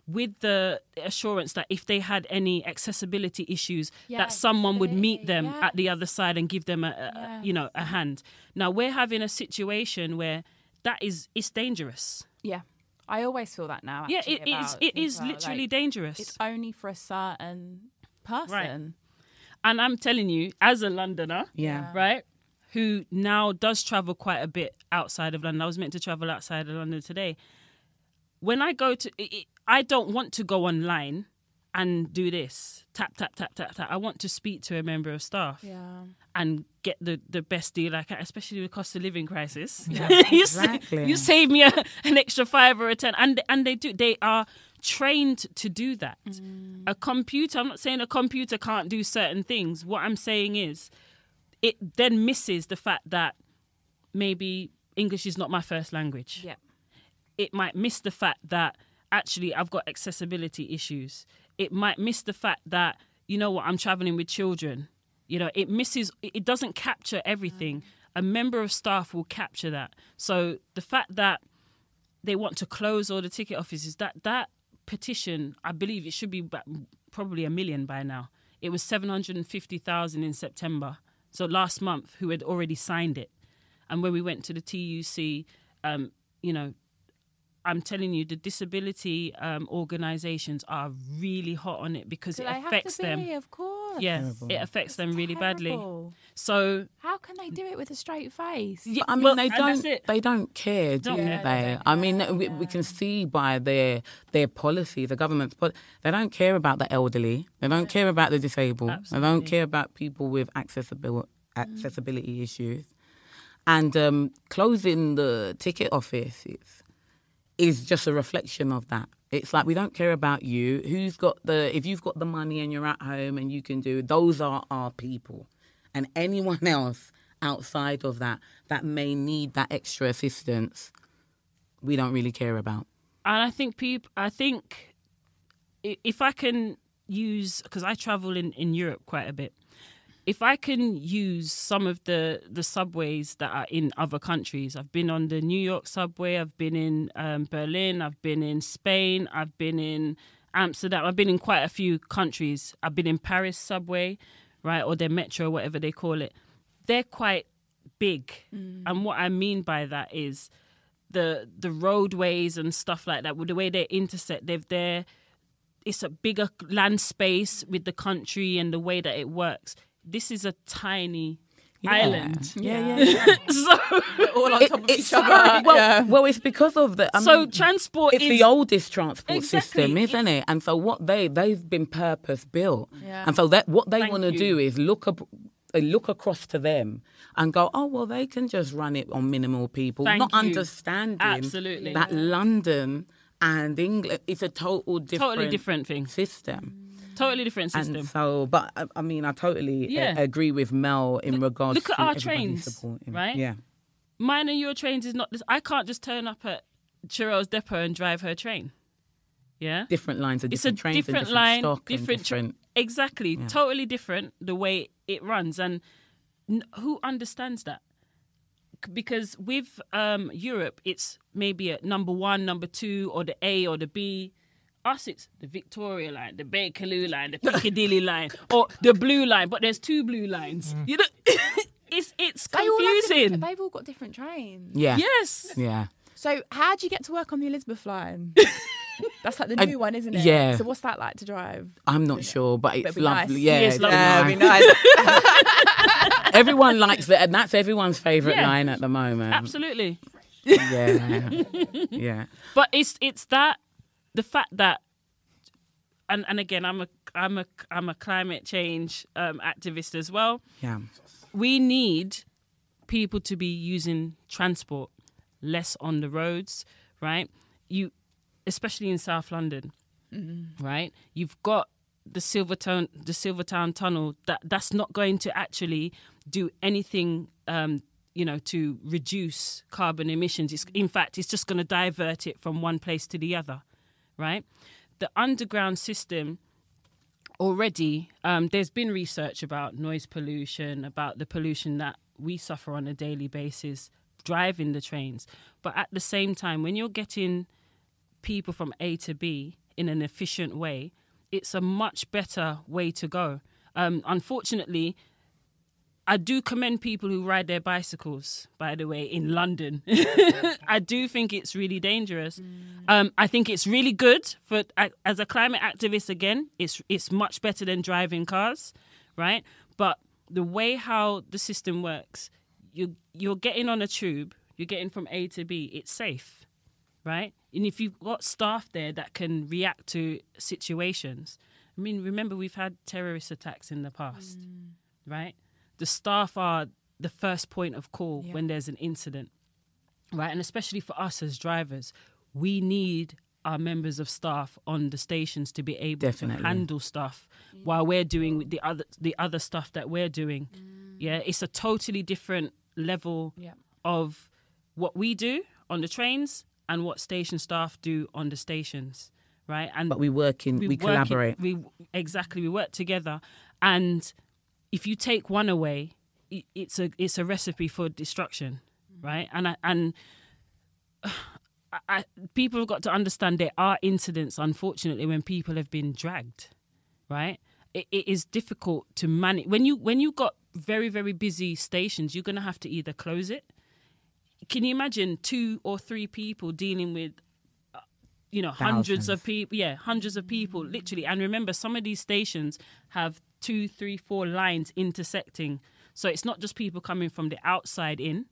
E: with the assurance that if they had any accessibility issues, that someone would meet them at the other side and give them a hand. Now we're having a situation where it's dangerous.
A: Yeah. I always feel that now. Actually,
E: it is literally dangerous.
A: It's only for a certain person.
E: Right. And I'm telling you, as a Londoner, right, who now does travel quite a bit outside of London. I was meant to travel outside of London today. When I go to, I don't want to go online and do this. Tap, tap, tap, tap, tap. I want to speak to a member of staff and get the best deal I can, especially with the cost of living crisis.
D: Yeah,
E: exactly. You save me an extra 5 or a 10. And they do. They are trained to do that. A computer, I'm not saying a computer can't do certain things. What I'm saying is it then misses the fact that maybe English is not my first language.
A: Yeah.
E: It might miss the fact that actually I've got accessibility issues. It might miss the fact that, you know what, I'm traveling with children. You know, it doesn't capture everything. A member of staff will capture that. So the fact that they want to close all the ticket offices, that petition, I believe it should be probably 1 million by now. It was 750,000 in September. So last month, who had already signed it. And when we went to the TUC, you know, I'm telling you, the disability organisations are really hot on it because it affects them.
A: Of course.
E: Yeah, it affects them really badly. So
A: how can they do it with a straight face?
E: Yeah,
D: I mean, they don't care, do
E: Don't
D: they?
E: care.
D: I mean, we can see by their policy, the government's policy, they don't care about the elderly. They don't care about the disabled.
E: Absolutely.
D: They don't care about people with accessibility issues. And closing the ticket office is just a reflection of that. It's like, we don't care about you. If you've got the money and you're at home and you can do, those are our people. And anyone else outside of that may need that extra assistance, we don't really care about.
E: And I think if I can use, because I travel in Europe quite a bit, if I can use some of the subways that are in other countries, I've been on the New York subway, I've been in Berlin, I've been in Spain, I've been in Amsterdam, I've been in quite a few countries. I've been in Paris subway, right, or their metro, whatever they call it. They're quite big. And what I mean by that is the roadways and stuff like that, the way they intersect, it's a bigger land space with the country and the way that it works. This is a tiny island.
D: Yeah.
E: So
A: we're all on top of each other.
D: Well, it's because of the...
E: transport
D: it's
E: is...
D: the oldest transport
E: Exactly.
D: system, isn't it? And so what they've been purpose-built.
A: Yeah.
D: And so what they
E: Thank
D: want to
E: you.
D: do is look across to them and go, oh, well, they can just run it on minimal people.
E: Thank
D: not
E: you.
D: understanding
E: Absolutely.
D: that London and England. It's a totally
E: different thing.
D: System.
E: Totally different system.
D: And so, but I mean, I totally agree with Mel in regards
E: look
D: to
E: at our
D: everybody
E: trains,
D: supporting.
E: right?
D: Yeah.
E: Mine and your trains is not this. I can't just turn up at Cheryl's depot and drive her train. Yeah?
D: Different lines of
E: It's a
D: different trains,
E: different
D: and
E: line,
D: stock
E: different exactly, totally different the way it runs. And who understands that? Because with Europe, it's maybe at number 1, number 2, or the A or the B. Us, it's the Victoria line, the Bakerloo line, the Piccadilly line, or the blue line. But there's 2 blue lines. You know, it's confusing.
A: They've all got different trains.
D: Yeah.
E: Yes.
D: Yeah.
A: So how do you get to work on the Elizabeth line? That's like the new one, isn't it?
D: Yeah.
A: So what's that like to drive?
D: I'm not sure, but it's lovely.
A: Nice.
D: Yeah,
E: it's lovely.
A: It'd be nice.
D: Everyone likes it, and that's everyone's favourite
E: Yeah.
D: line at the moment.
E: Absolutely.
D: Yeah. Yeah.
E: But it's that the fact that, and again, I'm a climate change activist as well.
D: Yeah.
E: We need people to be using transport less on the roads, right? Especially in South London, right? You've got the Silvertown Tunnel that's not going to actually do anything, to reduce carbon emissions. In fact, it's just going to divert it from one place to the other, right? The underground system already, there's been research about noise pollution, about the pollution that we suffer on a daily basis driving the trains. But at the same time, when you're getting people from A to B in an efficient way, it's a much better way to go. Unfortunately, I do commend people who ride their bicycles, by the way, in London. I do think it's really dangerous. I think it's really good for, as a climate activist, again, it's much better than driving cars, right? But the way how the system works, you're getting on a tube, you're getting from A to B, it's safe, right? And if you've got staff there that can react to situations, I mean, remember we've had terrorist attacks in the past, right? The staff are the first point of call when there's an incident, right? And especially for us as drivers, we need our members of staff on the stations to be able to handle stuff while we're doing the other stuff that we're doing. Yeah, it's a totally different level of what we do on the trains and what station staff do on the stations, right? And
D: but we collaborate.
E: We work together, and if you take one away, it's a recipe for destruction, right? And people have got to understand there are incidents, unfortunately, when people have been dragged, right? It is difficult to manage when you got very, very busy stations. You're going to have to either close it. Can you imagine 2 or 3 people dealing with, hundreds of people? Yeah, hundreds of people, literally. And remember, some of these stations have 2, 3, 4 lines intersecting. So it's not just people coming from the outside in.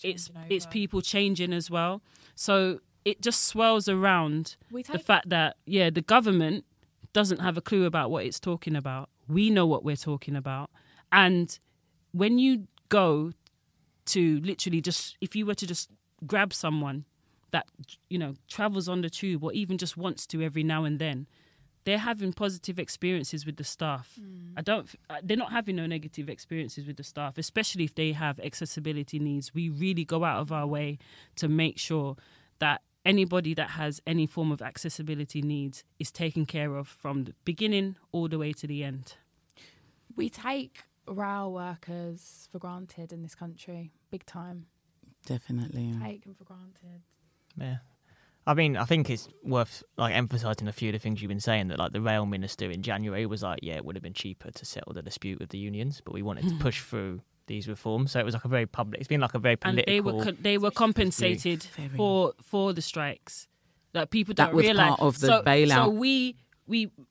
E: It's people changing as well. So it just swirls around the fact that, the government doesn't have a clue about what it's talking about. We know what we're talking about. And when you go to literally if you were to just grab someone that, travels on the tube or even just wants to every now and then, they're having positive experiences with the staff. They're not having no negative experiences with the staff, especially if they have accessibility needs. We really go out of our way to make sure that anybody that has any form of accessibility needs is taken care of from the beginning all the way to the end.
A: We take rail workers for granted in this country, big time.
D: Definitely.
A: Take them for granted.
B: Yeah. I mean, I think it's worth emphasising a few of the things you've been saying, that the rail minister in January was it would have been cheaper to settle the dispute with the unions, but we wanted to push through these reforms. So it was it's been a very political.
E: And they were compensated for the strikes. That people don't realise.
D: That was part of the bailout.
E: So we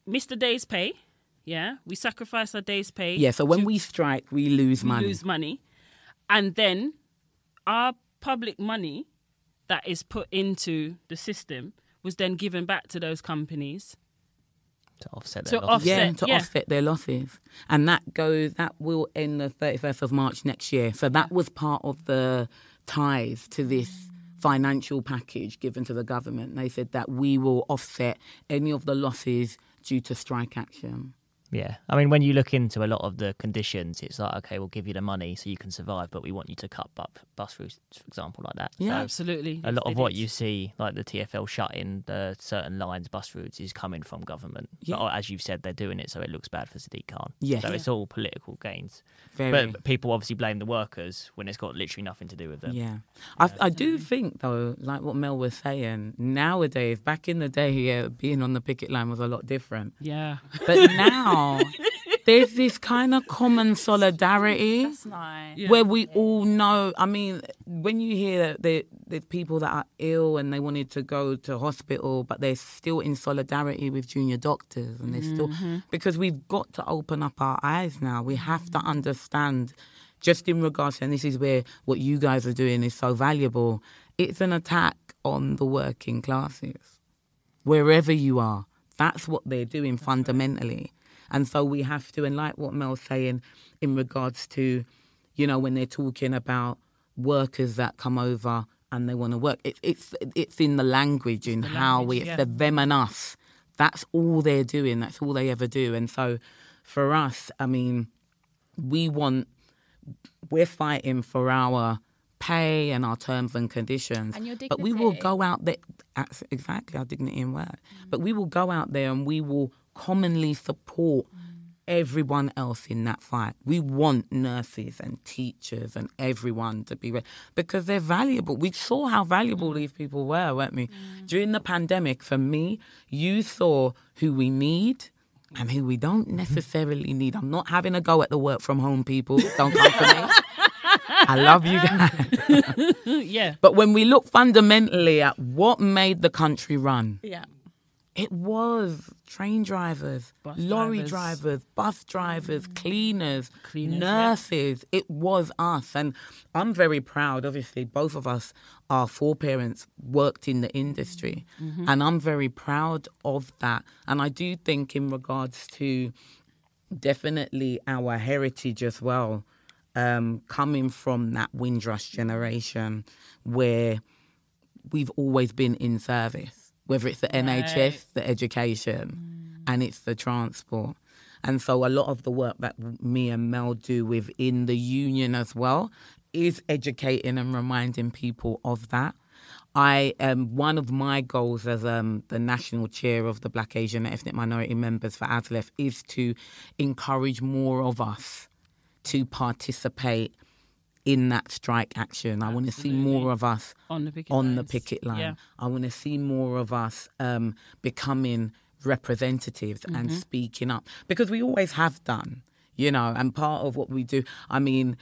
E: missed a day's pay. Yeah, we sacrifice our day's pay.
D: Yeah, so when we strike, we lose money.
E: And then our public money that is put into the system was then given back to those companies
B: to offset their losses.
D: Offset their losses. And that will end the 31st of March next year. So that was part of the ties to this financial package given to the government. They said that we will offset any of the losses due to strike action.
B: Yeah. I mean, when you look into a lot of the conditions, it's like, okay, we'll give you the money so you can survive, but we want you to cut up bus routes, for example, like that.
D: Yeah,
B: So
E: absolutely.
B: a lot of what you see, like the TfL shutting the certain lines, bus routes, is coming from government.
D: Yeah.
B: But as you've said, they're doing it so it looks bad for Sadiq Khan.
D: Yes.
B: So it's all political gains.
D: Very.
B: But people obviously blame the workers when it's got literally nothing to do with them.
D: Yeah. I do think, though, like what Mel was saying, nowadays, back in the day, being on the picket line was a lot different.
E: Yeah.
D: But now, there's this kind of common solidarity.
A: That's nice.
E: Yeah.
D: Where we all know, I mean, when you hear that there's people that are ill and they wanted to go to hospital, but they're still in solidarity with junior doctors, and they're still, because we've got to open up our eyes now. We have to understand, just in regards to, and this is where what you guys are doing is so valuable, it's an attack on the working classes. Wherever you are, that's what they're doing fundamentally. And so we have to, and like what Mel's saying in regards to, you know, when they're talking about workers that come over and they want to work, it's in the language, in how
E: language,
D: it's
E: yeah.
D: the them and us. That's all they're doing. That's all they ever do. And so for us, I mean, we're fighting for our pay and our terms and conditions.
A: And your
D: but we will
A: dignity.
D: go out there, exactly, our dignity and work. But we will go out there and we will commonly support everyone else in that fight. We want nurses and teachers and everyone to be ready because they're valuable. We saw how valuable these people were, weren't we? During the pandemic, for me, you saw who we need and who we don't necessarily need. I'm not having a go at the work from home people. Don't come for me. I love you guys.
E: Yeah.
D: But when we look fundamentally at what made the country run,
A: Yeah.
D: it was train drivers,
E: Bus
D: lorry
E: drivers.
D: drivers, bus drivers, cleaners,
E: Cleaners,
D: nurses. It was us. And I'm very proud, obviously, both of us, our foreparents worked in the industry. And I'm very proud of that. And I do think in regards to definitely our heritage as well, coming from that Windrush generation where we've always been in service, whether it's the NHS, the education, and it's the transport. And so a lot of the work that me and Mel do within the union as well is educating and reminding people of that. One of my goals as the national chair of the Black, Asian, Ethnic Minority members for ASLEF is to encourage more of us to participate in that strike action. I want to see more of us
E: On the picket
D: on the
E: lines.
D: picket line.
E: Yeah.
D: I want to see more of us becoming representatives and speaking up, because we always have done, you know, and part of what we do, I mean,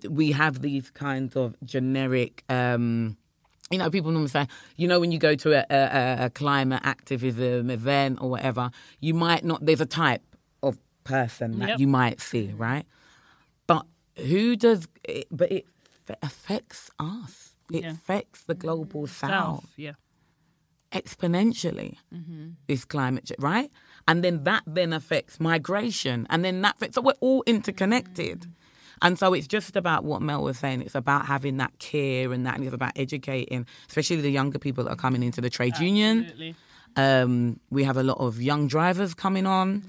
D: we have these kinds of generic, you know, people normally say, you know, when you go to a climate activism event or whatever, you might not, there's a type of person that
E: Yep.
D: you might see, right? But who does it? But it affects us. It
E: Yeah.
D: affects the global south
E: South. Yeah.
D: exponentially. This climate change, right? And then that then affects migration, and then that affects. So we're all interconnected. And so it's just about what Mel was saying. It's about having that care and that, and it's about educating, especially the younger people that are coming into the trade union.
E: Absolutely.
D: We have a lot of young drivers coming on,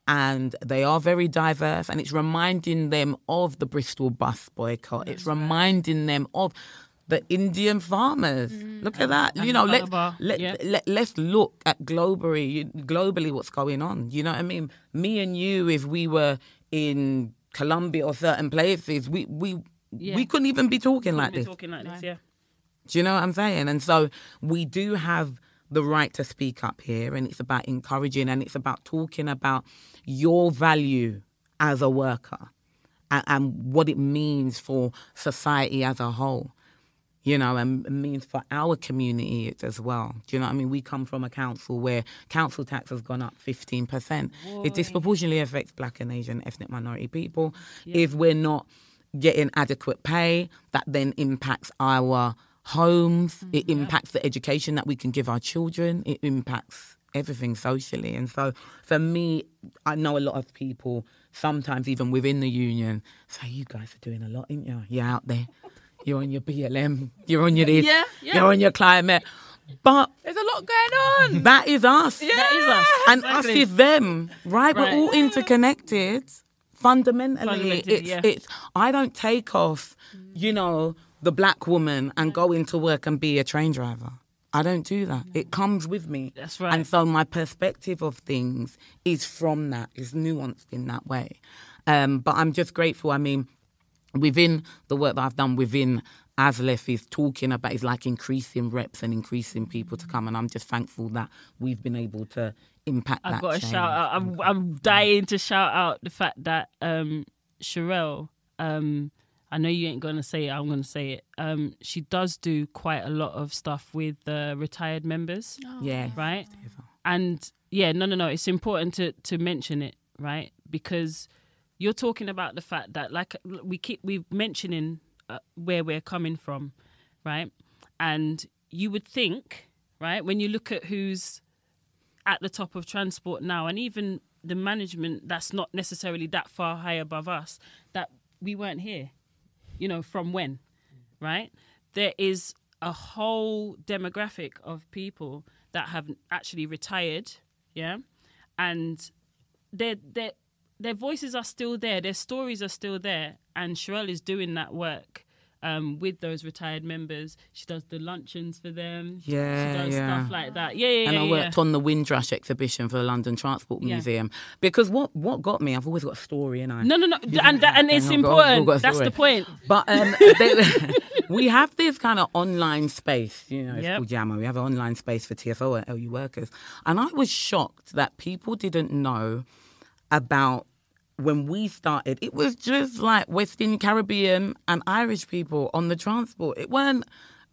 D: and they are very diverse, and it's reminding them of the Bristol bus boycott. It's reminding them of the Indian farmers. Look at that.
E: And
D: You know,
E: Malabar, yeah.
D: let's look at globally what's going on. You know what I mean? Me and you, if we were in Colombia or certain places, we couldn't even be talking like
E: We'll be
D: this.
E: talking like this, yeah.
D: Do you know what I'm saying? And so we do have the right to speak up here, and it's about encouraging, and it's about talking about your value as a worker and what it means for society as a whole, you know, and it means for our community as well. Do you know what I mean? We come from a council where council tax has gone up 15%. It disproportionately affects Black and Asian ethnic minority people. If we're not getting adequate pay, that then impacts our homes, it impacts the education that we can give our children, it impacts everything socially. And so for me, I know a lot of people, sometimes even within the union, say, you guys are doing a lot, ain't you? You're out there. you're on your BLM, you're on your this,
E: Yeah.
D: you're on your climate. But
A: There's a lot going on.
D: that is us.
E: That is us.
D: And
E: Exactly.
D: us is them, right?
E: Right.
D: We're all interconnected. Fundamentally,
E: Fundamentally, yeah.
D: it's. I don't take off, the black woman and go into work and be a train driver. I don't do that. It comes with me.
E: That's right.
D: And so my perspective of things is from that, is nuanced in that way. But I'm just grateful. I mean, within the work that I've done within ASLEF is talking about, is like increasing reps and increasing people to come. And I'm just thankful that we've been able to impact that
E: I've got to
D: change.
E: shout out. I'm dying to shout out the fact that Sherelle, I know you ain't going to say it, I'm going to say it. She does do quite a lot of stuff with retired members,
D: Yeah.
E: right? And yeah, no. It's important to mention it, right? Because you're talking about the fact that, like, we're mentioning where we're coming from, right? And you would think, right, when you look at who's at the top of transport now, and even the management that's not necessarily that far high above us, that we weren't here, from when, right? There is a whole demographic of people that have actually retired, yeah? And their voices are still there, their stories are still there, and Sherelle is doing that work with those retired members. She does the luncheons for them.
D: Yeah,
E: she does
D: yeah.
E: stuff like that. Yeah.
D: And I worked on the Windrush exhibition for the London Transport
E: Yeah.
D: Museum. Because what got me, I've always got a story, and
E: No, and it's important. That's the point.
D: But we have this kind of online space, it's called Jammer. We have an online space for TFO and LU workers. And I was shocked that people didn't know about when we started. It was just like West Indian, Caribbean and Irish people on the transport. It weren't,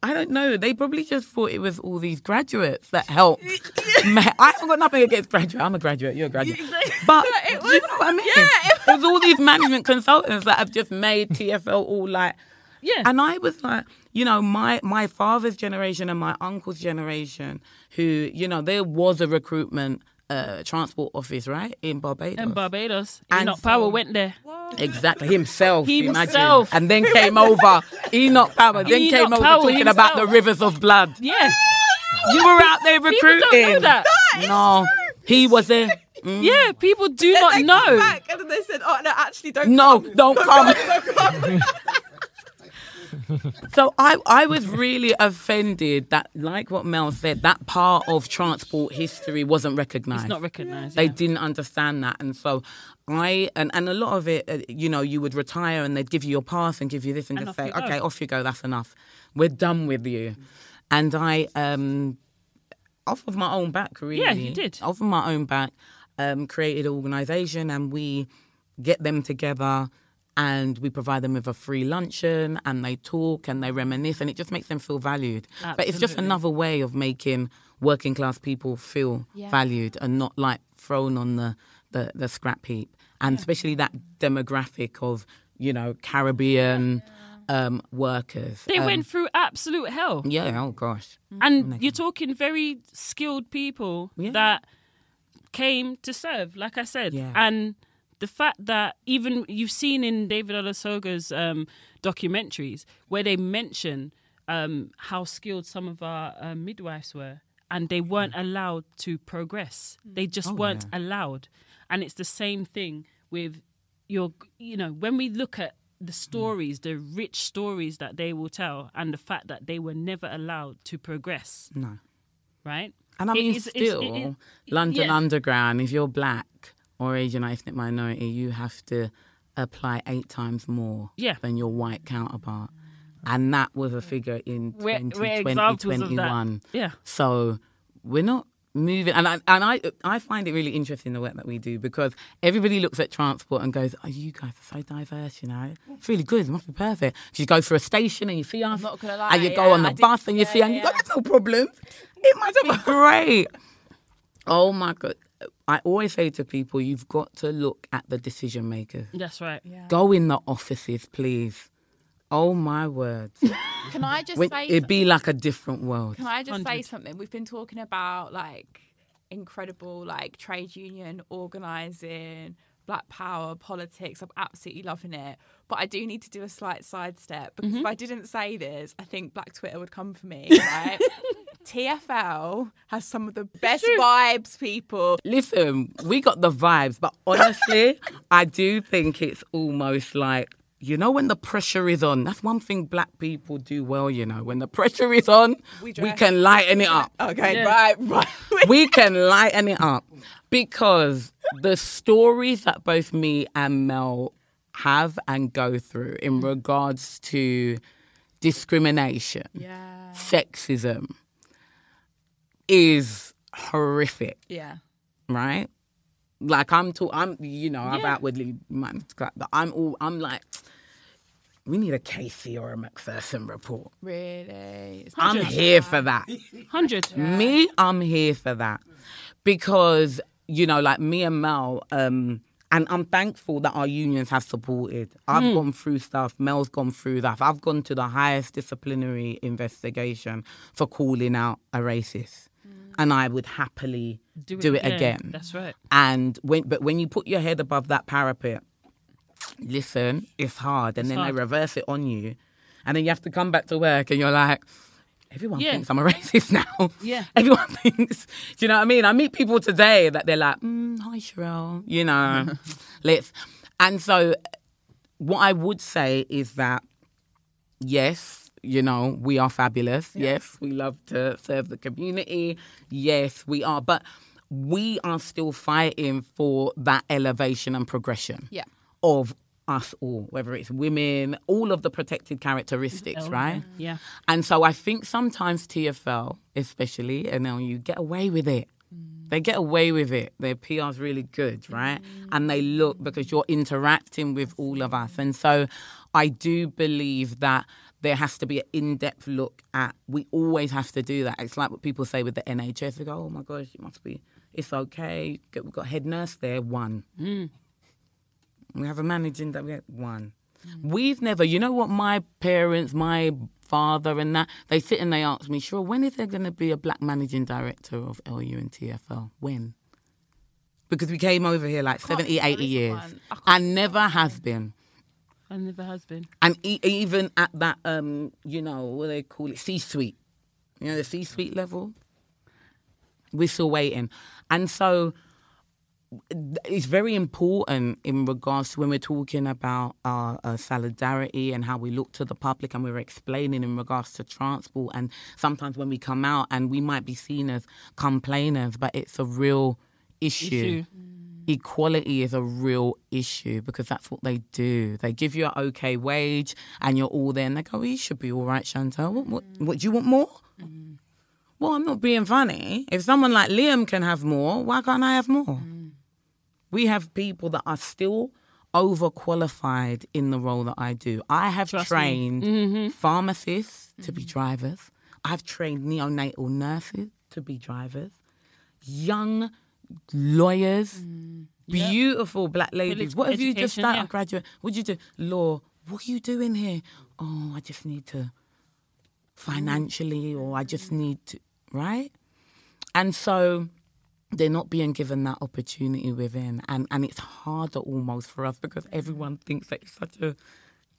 D: I don't know, they probably just thought it was all these graduates that helped. I haven't got nothing against graduate. I'm a graduate, you're a graduate. But do you know what I mean? It was all these management consultants that have just made TFL all like...
E: Yeah.
D: And I was like, my father's generation and my uncle's generation, who, there was a recruitment transport office, right, in Barbados.
E: And Enoch Power went there.
D: Exactly, himself.
E: Himself.
D: Imagine. And then came over, Enoch Power, then
E: Enoch
D: came over
E: Power
D: talking about the
E: himself.
D: rivers of blood.
E: Yeah.
D: You were out there recruiting.
E: People don't know that.
D: No, he was there.
E: Yeah, people do
A: Then
E: not
A: they came
E: know.
A: back and then they said, "Oh no, actually, don't
D: No,
A: come.
D: don't come."
A: come."
D: So I was really offended that, like what Mel said, that part of transport history wasn't recognised.
E: It's not recognised.
D: They didn't understand that. And so and a lot of it, you would retire and they'd give you your pass and give you this and just
E: off
D: say,
E: you go.
D: okay, off you go, that's enough. We're done with you. And I, off of my own back, really.
E: Yeah, you did.
D: Off of my own back, created an organisation, and we get them together and we provide them with a free luncheon, and they talk and they reminisce, and it just makes them feel valued. But it's just
E: Absolutely.
D: another way of making working class people feel valued and not like thrown on the scrap heap. And especially that demographic of, Caribbean workers.
E: They went through absolute hell.
D: Yeah, oh gosh.
E: And you're talking very skilled people
D: Yeah.
E: that came to serve, like I said.
D: Yeah.
E: And the fact that even you've seen in David Olusoga's documentaries where they mention how skilled some of our midwives were, and they weren't allowed to progress. They just weren't allowed. And it's the same thing with when we look at the stories, the rich stories that they will tell, and the fact that they were never allowed to progress.
D: No.
E: Right?
D: And I mean,
E: It is-
D: still, London
E: yeah.
D: Underground, if you're black or Asian ethnic minority, you have to apply 8 times more
E: Yeah.
D: than your white counterpart. And that was a figure in
E: We're
D: 2020,
E: examples of that.
D: 2021.
E: Yeah.
D: So we're not moving. And I find it really interesting, the work that we do, because everybody looks at transport and goes, oh, you guys are so diverse, It's really good. It must be perfect. You go through a station and you see us.
A: I'm not gonna lie,
D: And you go on the
A: I did-
D: bus and you see, and you go,
A: yeah.
D: that's no problem. It must be great. Oh, my God. I always say to people, you've got to look at the decision makers.
E: That's right.
D: Go in the offices, please. Oh, my word.
A: Can I just
D: When-
A: say?
D: It'd be like a different world.
A: Can I just say
E: 100.
A: something? We've been talking about like incredible like trade union organising, Black power, politics. I'm absolutely loving it. But I do need to do a slight sidestep because if I didn't say this, I think Black Twitter would come for me, right? TFL has some of the best vibes, people.
D: Listen, we got the vibes, but honestly, I do think it's almost like, you know, when the pressure is on, that's one thing Black people do well, you know. When the pressure is on, we can lighten it up.
A: Okay, right.
D: We can lighten it up because the stories that both me and Mel have and go through in regards to discrimination, sexism, is horrific.
A: Yeah.
D: Right? Like I'm outwardly, but I'm like, we need a Casey or a McPherson report.
A: Really?
D: I'm here for that.
E: 100.
D: Me, I'm here for that. Because, you know, like me and Mel, and I'm thankful that our unions have supported. I've gone through stuff. Mel's gone through that. I've gone to the highest disciplinary investigation for calling out a racist. And I would happily do it again.
E: That's right.
D: And when you put your head above that parapet, listen, it's hard. And then they reverse it on you. And then you have to come back to work and you're like, everyone thinks I'm a racist now.
E: Yeah.
D: Everyone thinks, do you know what I mean? I meet people today that they're like, hi, Sherelle, you know, And so what I would say is that, yes, you know, we are fabulous. Yeah. Yes, we love to serve the community. Yes, we are. But we are still fighting for that elevation and progression of us all, whether it's women, all of the protected characteristics, right?
E: Yeah.
D: And so I think sometimes TFL, especially, and now you get away with it. They get away with it. Their PR's really good, right? And they look, because you're interacting with all of us. And so I do believe that there has to be an in-depth look at, we always have to do that. It's like what people say with the NHS. They go, oh my gosh, it's okay. We've got head nurse there, one. We have a managing director, one. We've never, you know what, my parents, my father and that, they sit and they ask me, sure, when is there going to be a Black managing director of LU and TFL? When? Because we came over here like 70, 80 years. And never has been.
E: And never has been.
D: And even at that, you know, what do they call it, C-suite. You know, the C-suite level. We're still waiting. And so it's very important in regards to when we're talking about our solidarity and how we look to the public, and we're explaining in regards to transport. And sometimes when we come out and we might be seen as complainers, but it's a real issue. Equality is a real issue because that's what they do. They give you an okay wage and you're all there and they go, well, you should be all right, Chantal. What do you want more? Well, I'm not being funny. If someone like Liam can have more, why can't I have more? We have people that are still overqualified in the role that I do. I have trained pharmacists to be drivers. I've trained neonatal nurses to be drivers. Young lawyers, beautiful Black ladies. What have you just started graduate? What'd you do? Law. What are you doing here? Oh, I just need to financially, or I just need to, right? And so they're not being given that opportunity within. And it's harder almost for us because everyone thinks that it's such a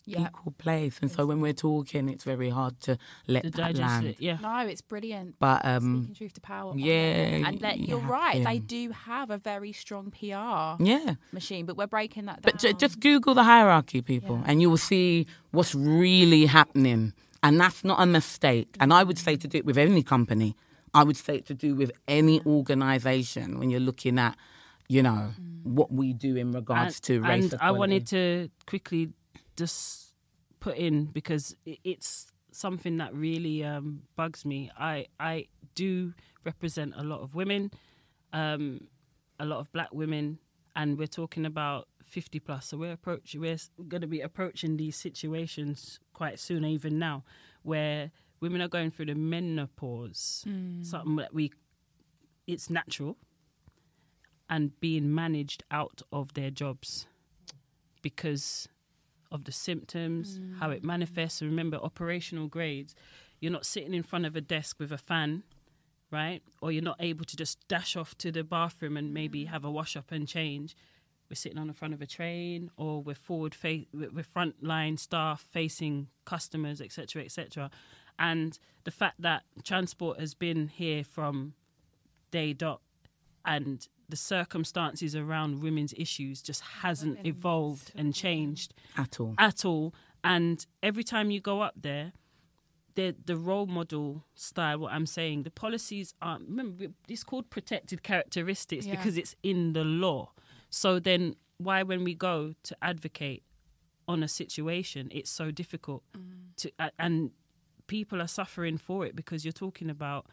D: equal place. And so when we're talking, it's very hard to let that land.
A: No, it's brilliant.
D: But
A: speaking truth to power. And you're right. They do have a very strong PR machine, but we're breaking that down.
D: But just Google the hierarchy, people, and you will see what's really happening. And that's not a mistake. And I would say to do it with any company. I would say to do with any organisation when you're looking at, you know, what we do in regards to race equality.
E: And I wanted to quickly just put in, because it's something that really bugs me. I do represent a lot of women, a lot of Black women, and we're talking about 50 plus. So we're going to be approaching these situations quite soon, even now, where women are going through the menopause, something that it's natural, and being managed out of their jobs because of the symptoms, how it manifests. And remember, operational grades, you're not sitting in front of a desk with a fan, right? Or you're not able to just dash off to the bathroom and maybe have a wash up and change. we're sitting on the front of a train, or we're we're frontline staff facing customers, etc., etc. And the fact that transport has been here from day dot, and the circumstances around women's issues just hasn't evolved and changed
D: At all.
E: And every time you go up there, the role model style, what I'm saying, the policies are, remember, it's called protected characteristics because it's in the law. So then why, when we go to advocate on a situation, it's so difficult and people are suffering for it, because you're talking about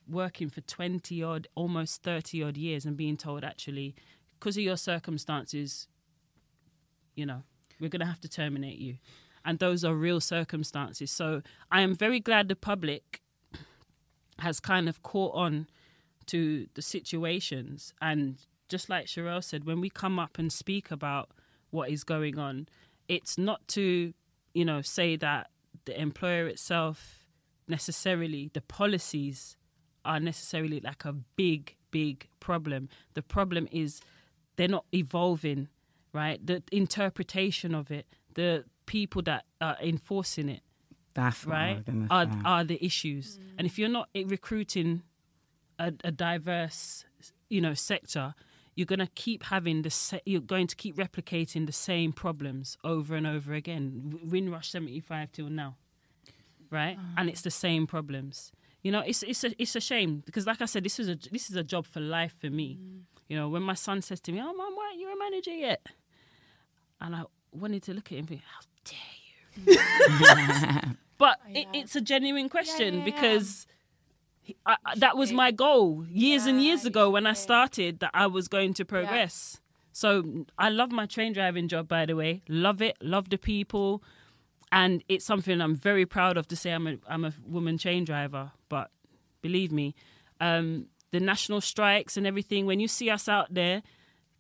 E: working for 20 odd, almost 30 odd years and being told, actually, because of your circumstances, you know, we're going to have to terminate you. And those are real circumstances. So I am very glad the public has kind of caught on to the situations. And just like Sherelle said, when we come up and speak about what is going on, it's not to, you know, say that the employer itself necessarily, the policies are necessarily like a big, big problem. The problem is they're not evolving, right? The interpretation of it, the people that are enforcing it,
D: that's
E: right, are the issues. And if you're not recruiting a diverse, you know, sector, you're going to keep having you're going to keep replicating the same problems over and over again. Windrush 75 till now, right? And it's the same problems. You know, it's a shame, because, like I said, this is a job for life for me. You know, when my son says to me, "Oh, Mum, why aren't you a manager yet?" And I wanted to look at him and think, "How dare you?" But it's a genuine question, because that was my goal years and years ago when I started, that I was going to progress. So I love my train driving job, by the way. Love it. Love the people. And it's something I'm very proud of, to say I'm a woman train driver. But believe me, the national strikes and everything, when you see us out there,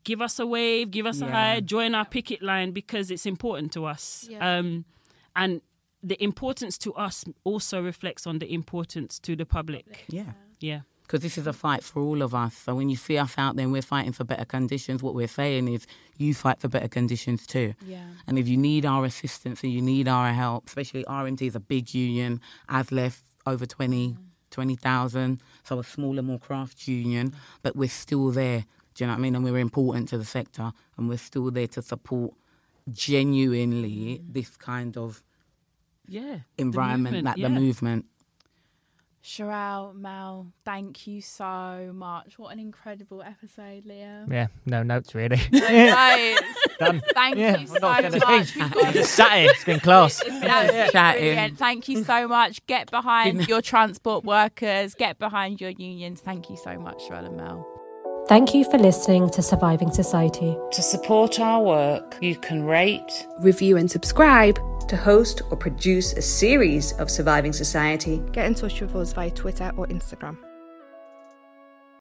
E: give us a wave, give us a hi, join our picket line, because it's important to us. And the importance to us also reflects on the importance to the public. Yeah.
D: Because this is a fight for all of us. So when you see us out there and we're fighting for better conditions, what we're saying is you fight for better conditions too. And if you need our assistance and you need our help, especially RMT is a big union, ASLEF over 20,000, so a smaller, more craft union, but we're still there. Do you know what I mean? And we're important to the sector, and we're still there to support genuinely this kind of environment, the movement.
A: Sherelle, Mel, thank you so much. What an incredible episode, Liam.
B: Yeah, no notes really.
A: Done. Thank you so much.
B: I'm just sat here. It's been class.
A: It's been absolutely brilliant. Thank you so much. Get behind your transport workers. Get behind your unions. Thank you so much, Sherelle and Mel.
F: Thank you for listening to Surviving Society.
G: To support our work, you can rate,
H: review and subscribe. To host or produce a series of Surviving Society,
I: get in touch with us via Twitter or Instagram.